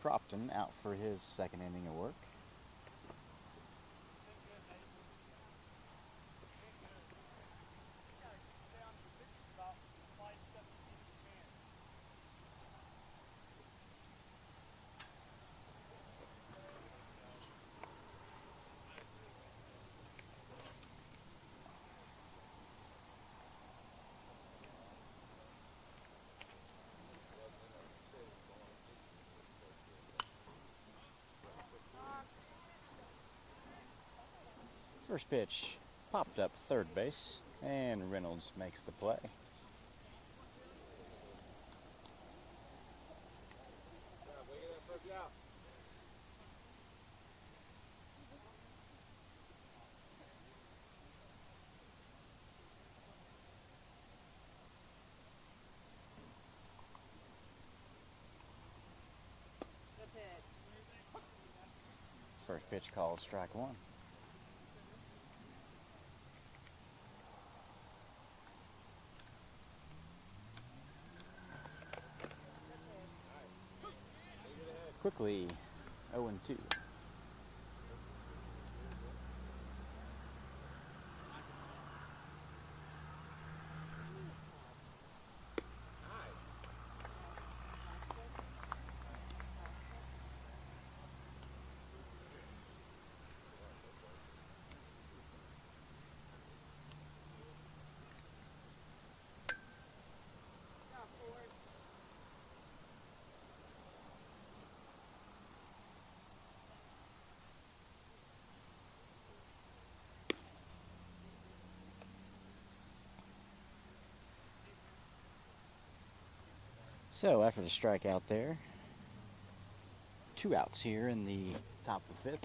Cropton out for his second inning of work. First pitch popped up third base, and Reynolds makes the play. Good pitch. First pitch called strike one. Quickly 0-2. So after the strikeout there, 2 outs here in the top of the 5th.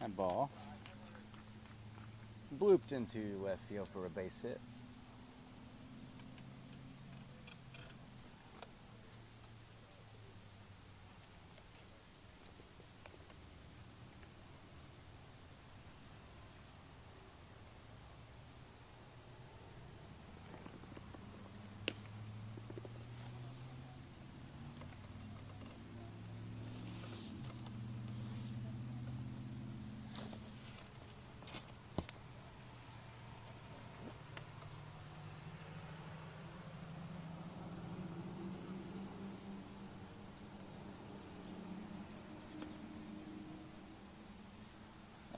That ball blooped into left field for a base hit.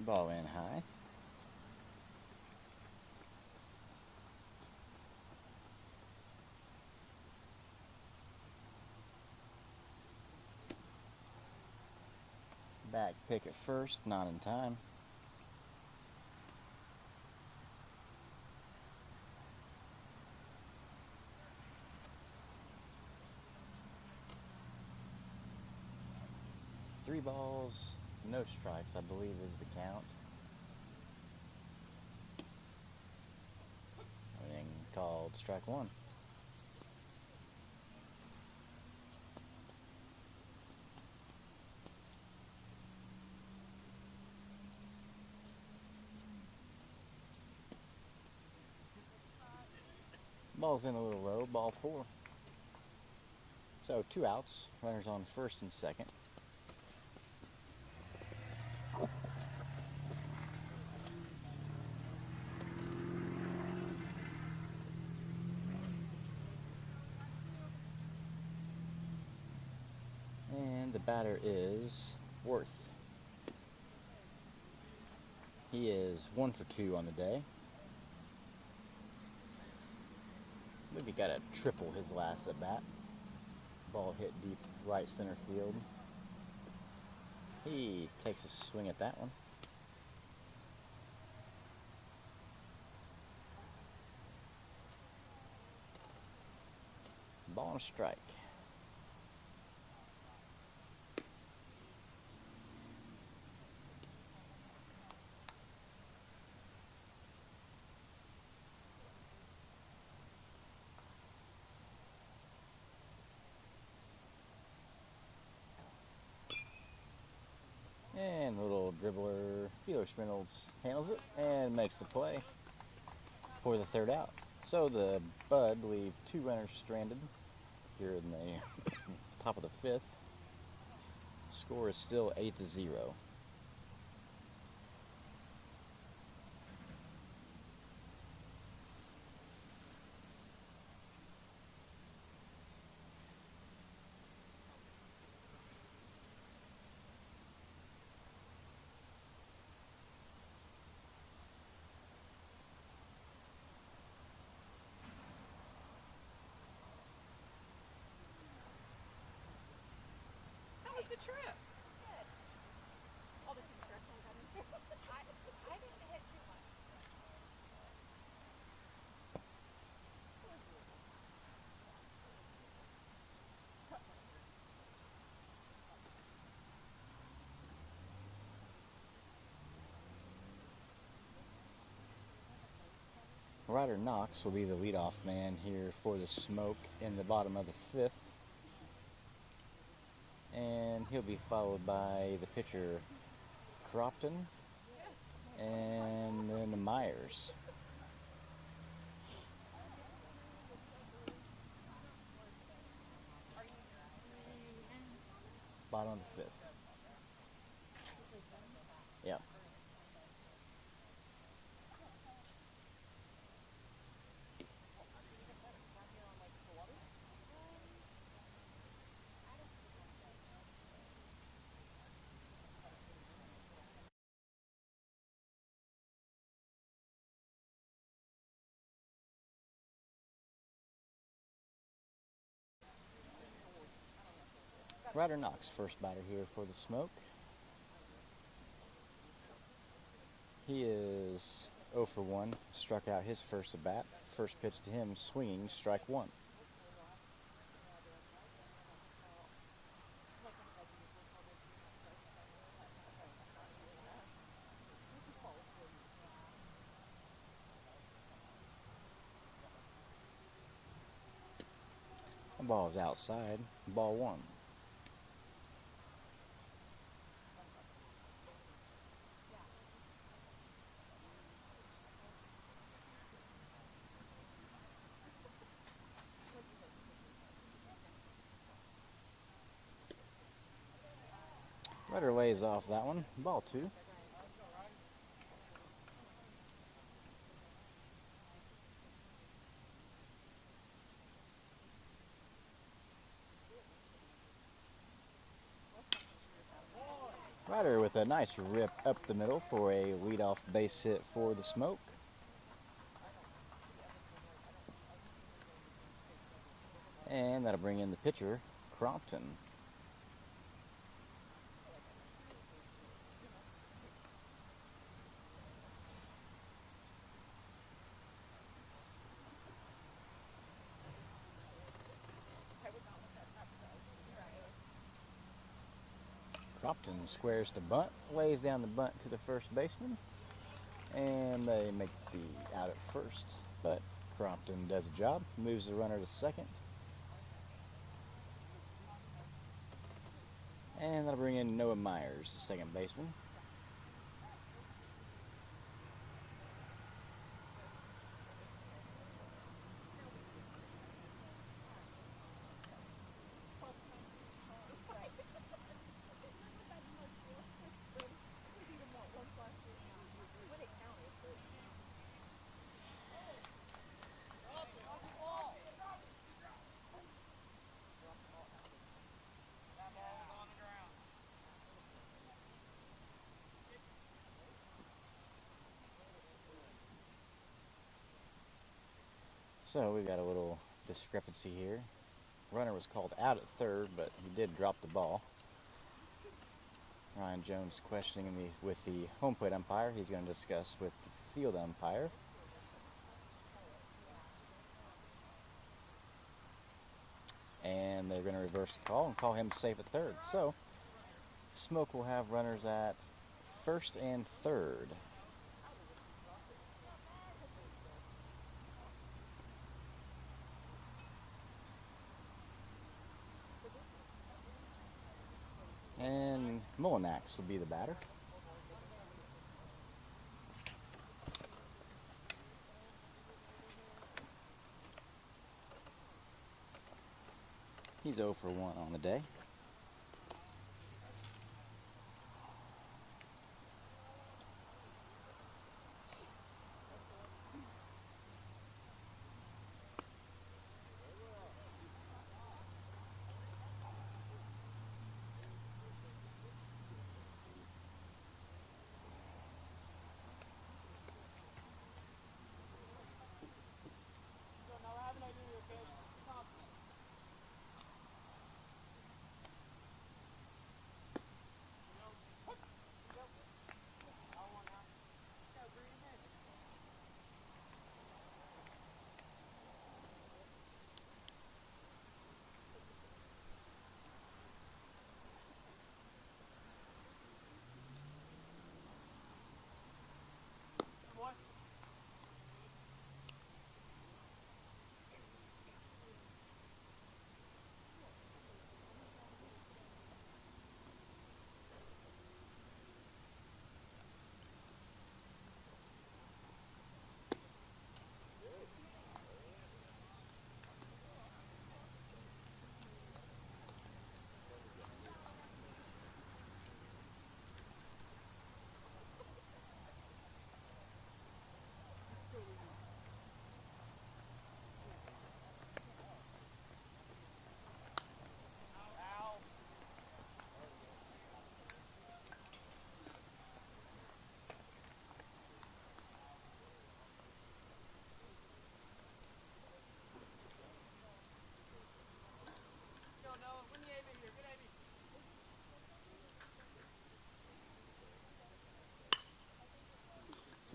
Ball in high. Back pick at first, not in time. Three balls, no strikes, I believe is the count. Everything called strike one. Ball's in a little low, ball 4. So 2 outs, runners on first and second. And the batter is Worth. He is 1 for 2 on the day. Maybe got a triple his last at bat. Ball hit deep right center field. He takes a swing at that one. Ball and a strike. And a little dribbler, Felix Reynolds handles it and makes the play for the 3rd out. So the Bud leave 2 runners stranded here in the top of the 5th. Score is still 8-0. Ryder Knox will be the leadoff man here for the Smoke in the bottom of the fifth. And he'll be followed by the pitcher Cropton and then Myers. Bottom of the fifth. Yeah. Ryder Knox, first batter here for the Smoke. He is 0 for 1, struck out his first at bat. First pitch to him, swinging, strike one. The ball is outside, ball one. Ryder lays off that one, ball two. Ryder with a nice rip up the middle for a leadoff base hit for the Smoke. And that'll bring in the pitcher, Crompton. Crompton squares to bunt, lays down the bunt to the first baseman, and they make the out at first. But Crompton does the job, moves the runner to second, and that'll bring in Noah Myers, the second baseman. So we've got a little discrepancy here. Runner was called out at third, but he did drop the ball. Ryan Jones questioning with the home plate umpire. He's going to discuss with the field umpire. And they're going to reverse the call and call him safe at third. So Smoke will have runners at first and third. And Mullinax will be the batter. He's 0 for 1 on the day.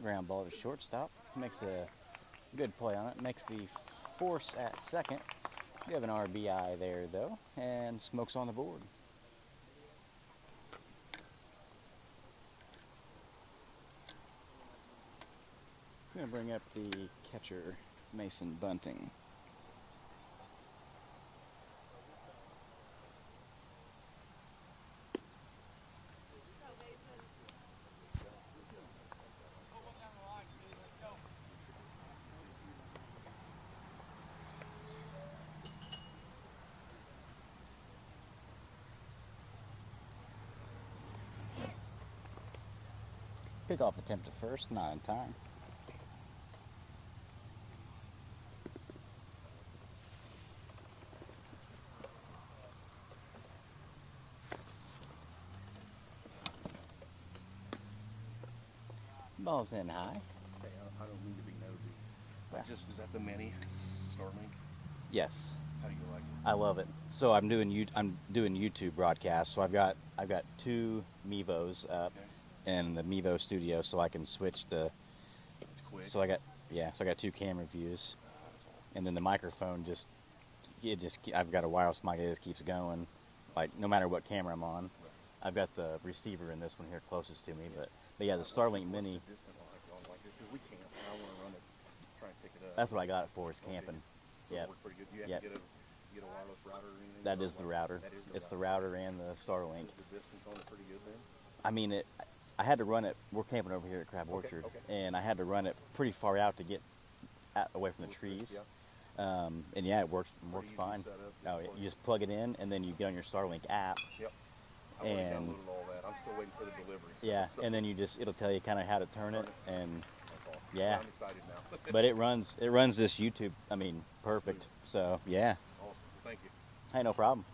Ground ball to shortstop. Makes a good play on it. Makes the force at second. You have an RBI there, though, and Smoke's on the board. It's going to bring up the catcher, Mason Bunting. Pickoff attempt at first, not in time. Ball's in high. Hey, I don't mean to be nosy. Yeah. Just, is that the mini Starlink? Yes, How do you like it? I love it. So I'm doing YouTube broadcasts. So I've got 2 Mevos up Okay. in the Mevo studio, so I can switch the. It's quick. So I got 2 camera views, That's awesome. and then the microphone I've got a wireless mic. It just keeps going, like no matter what camera I'm on. I've got the receiver in this one here closest to me, but yeah, the Starlink Mini. What's the distance like it? Because we camp, and I want to run it, try and pick it up. That's what I got it for, is Okay. camping. So Yeah. it worked pretty good. You have Yep. to get a wireless router or anything? That or is the what? router. That is the It's the router. router and the Starlink. Is the distance on it pretty good then? I mean, I had to run it. We're camping over here at Crab Orchard, okay. and I had to run it pretty far out to get away from the Little trick, trees. yeah. And yeah, it works Pretty easy fine. setup, just Oh, yeah, plug you it. just plug it in, and then you get on your Starlink app. Yep. I already And- downloaded all that. I'm still waiting for the delivery. Yeah, So- and then it'll tell you kind of how to turn it, and That's awesome. yeah. I'm excited now. but it runs this YouTube. I mean, perfect. Sweet. So yeah, Awesome. Thank you. hey, no problem.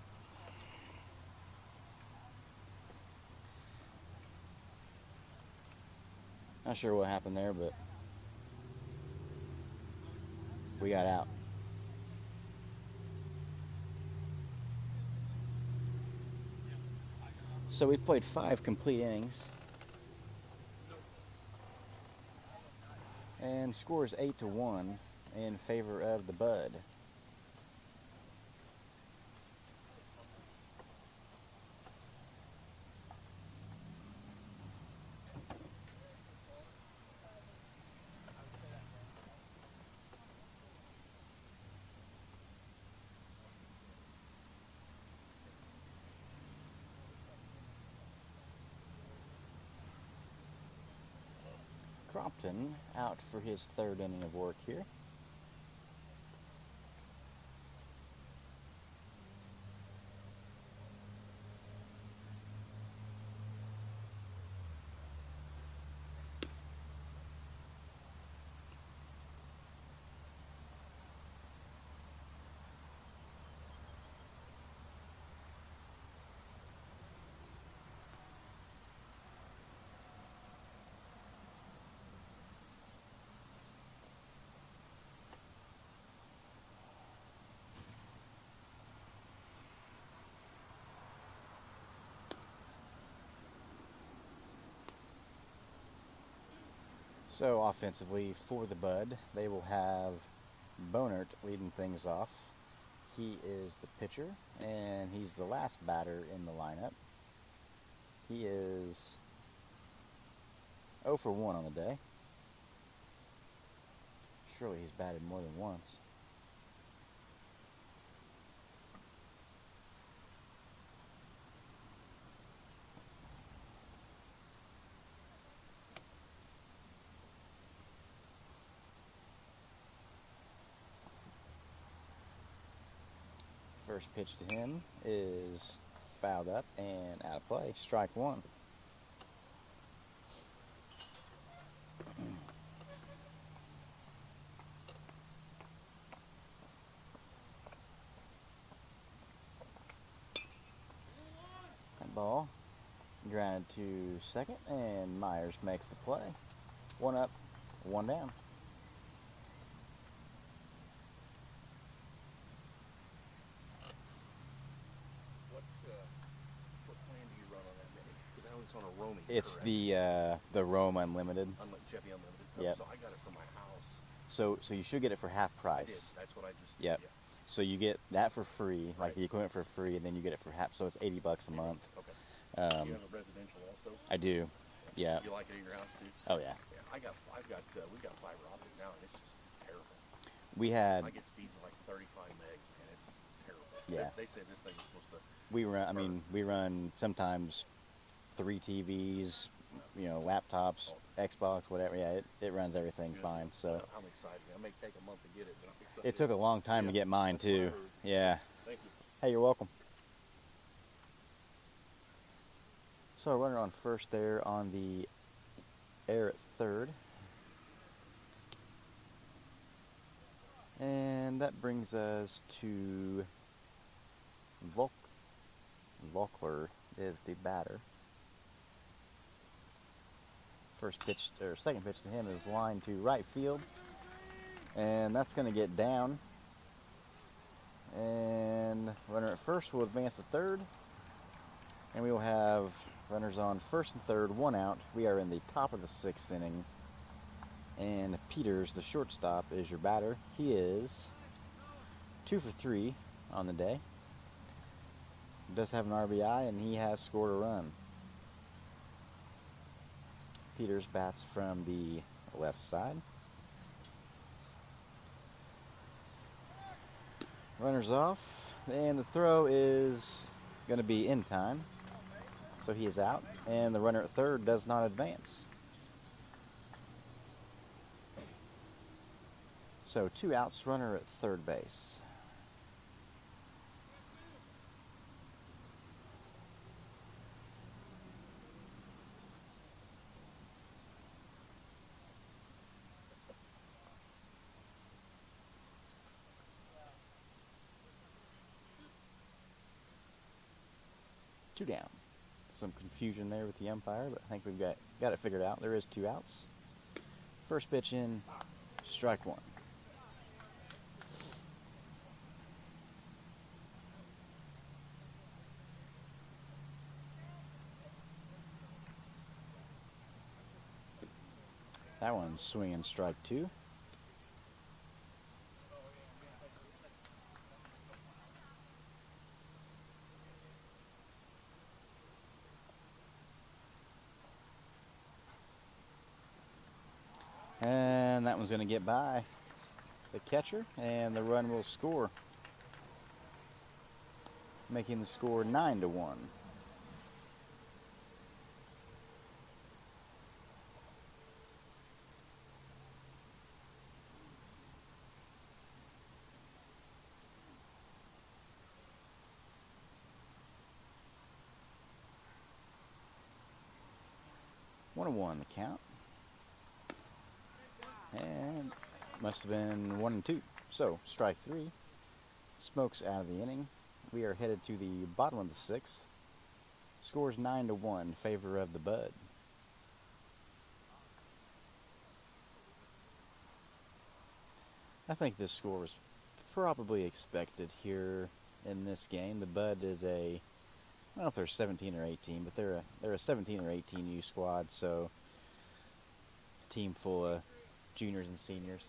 Not sure what happened there, but we got out. So we played 5 complete innings. And scores 8-1 in favor of the Bud. Crompton out for his 3rd inning of work here. So offensively for the Bud, they will have Bonert leading things off. He is the pitcher, and he's the last batter in the lineup. He is 0 for 1 on the day. Surely he's batted more than once. First pitch to him is fouled up and out of play. Strike 1. That ball grounded to second, and Myers makes the play. 1 up, 1 down. What plan do you run on that mini? Because I know it's on a roaming. It's correct? the Rome Unlimited. Chevy Unlimited. So you should get it for half I did. price. That's what I just. Yep. Yeah. So you get that for free, like Right. the equipment for free, and then you get it for half. So it's $80 a month. Okay. Um, You have a residential also. I do. Yeah. You like it in your house too? Oh yeah. Yeah. We got fiber optic now, and it's terrible. We had I get speeds of like 35 megs, man. It's terrible. Yeah. They said this thing is supposed to. we run. I mean, we run sometimes 3 TVs, laptops, Xbox, whatever. Yeah, it runs everything Good. fine. So I'm excited. It may take a month to get it, but I'm excited. it took a long time to Yeah. get mine That's what I too. heard. Yeah. Thank you. Hey, you're welcome. So our runner on first there on the air at third. And that brings us to Volkler is the batter. Second pitch to him is lined to right field. And that's going to get down. And runner at first will advance to third. And we will have runners on first and third, 1 out. We are in the top of the 6th inning. And Peters, the shortstop, is your batter. He is 2 for 3 on the day. Does have an RBI, and he has scored a run. Peters bats from the left side. Runners off, and the throw is going to be in time. So he is out, and the runner at third does not advance. So 2 outs, runner at third base. Two down. Some confusion there with the umpire, but I think we've got it figured out. There is 2 outs. First pitch in, strike 1. That one's swinging strike 2. And that one's going to get by the catcher, and the run will score, making the score 9-1. One and one the count. And must have been 1 and 2. So strike 3. Smokes out of the inning. We are headed to the bottom of the 6th. Scores 9-1 in favor of the Bud. I think this score was probably expected here in this game. The Bud is I don't know if they're 17 or 18, but they're a 17 or 18U squad, so a team full of juniors and seniors.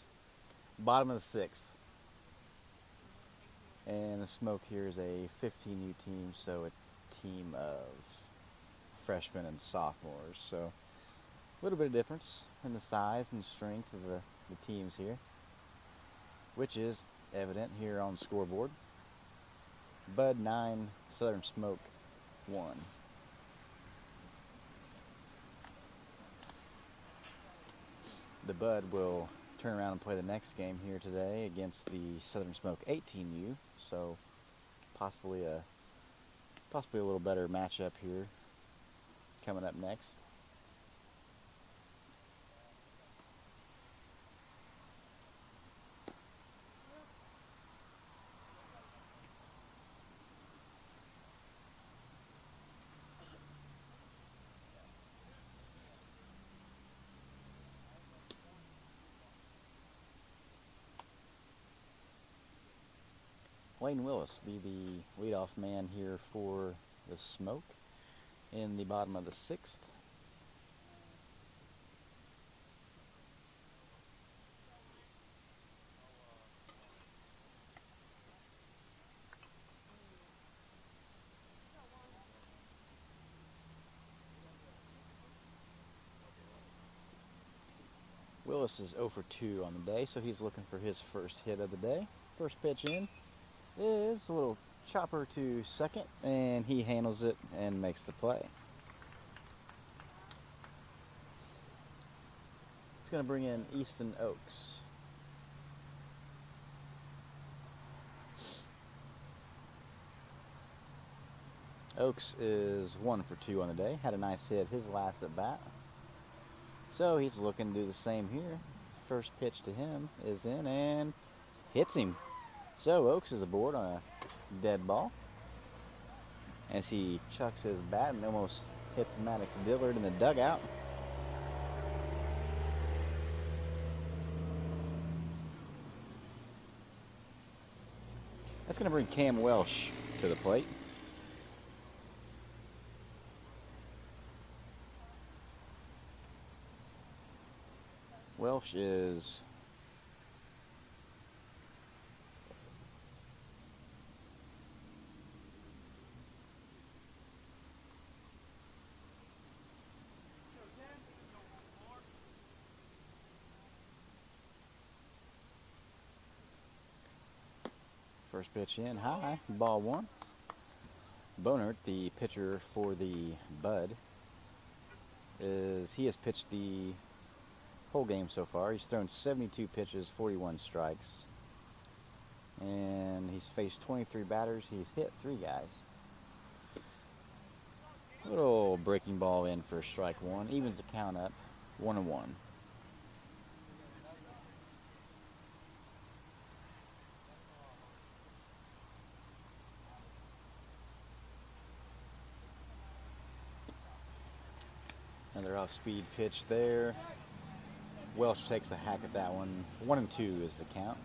Bottom of the 6th. And the Smoke here is a 15U team, so a team of freshmen and sophomores. So a little bit of difference in the size and strength of the teams here, which is evident here on the scoreboard. Bud 9, Southern Smoke 1. The Bud will turn around and play the next game here today against the Southern Smoke 18U, so possibly a little better matchup here coming up next. Wayne Willis be the leadoff man here for the Smoke in the bottom of the 6th. Willis is 0 for 2 on the day, so he's looking for his first hit of the day. First pitch in is a little chopper to second, and he handles it and makes the play. It's going to bring in Easton Oaks. Oaks is 1 for 2 on the day. Had a nice hit his last at bat. So he's looking to do the same here. First pitch to him is in and hits him. So Oaks is aboard on a dead ball as he chucks his bat and almost hits Maddox Dillard in the dugout. That's going to bring Cam Welsh to the plate. Welsh is first pitch in high, ball one. Bonert, the pitcher for the Bud, he has pitched the whole game so far. He's thrown 72 pitches, 41 strikes, and he's faced 23 batters. He's hit 3 guys. Little breaking ball in for strike one, evens the count up, 1-1. Another off-speed pitch there. Welsh takes a hack at that one. 1-2 is the count.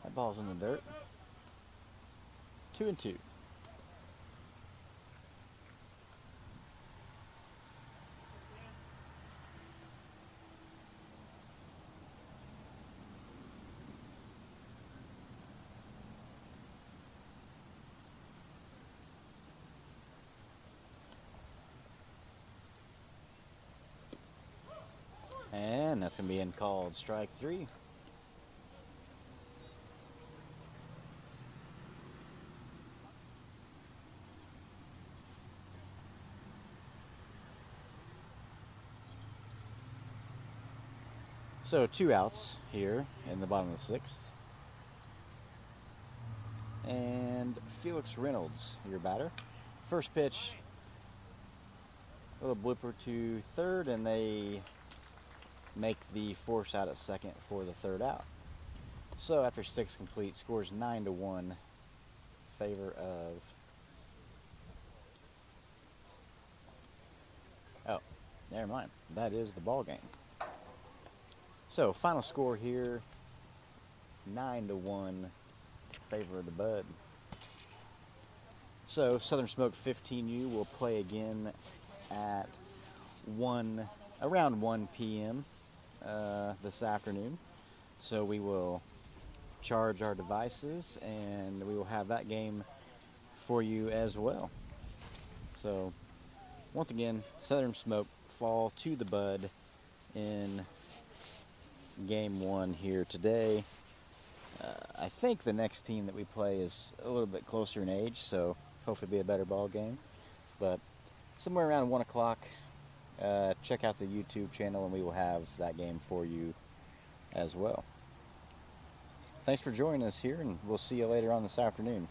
That ball's in the dirt. 2-2. And that's going to be in called strike 3. So 2 outs here in the bottom of the 6th. And Felix Reynolds, your batter. First pitch, a little blooper to third, and they make the force out at second for the 3rd out. So after 6 complete, scores 9-1 favor of... Oh, never mind. That is the ball game. So final score here, 9-1 favor of the Bud. So Southern Smoke 15U will play again at around 1 p.m. This afternoon. So we will charge our devices and we will have that game for you as well. So once again, Southern Smoke fall to the Bud in game 1 here today. I think the next team that we play is a little bit closer in age, so hopefully be a better ball game. But somewhere around 1 o'clock, check out the YouTube channel and we will have that game for you as well. Thanks for joining us here, and we'll see you later on this afternoon.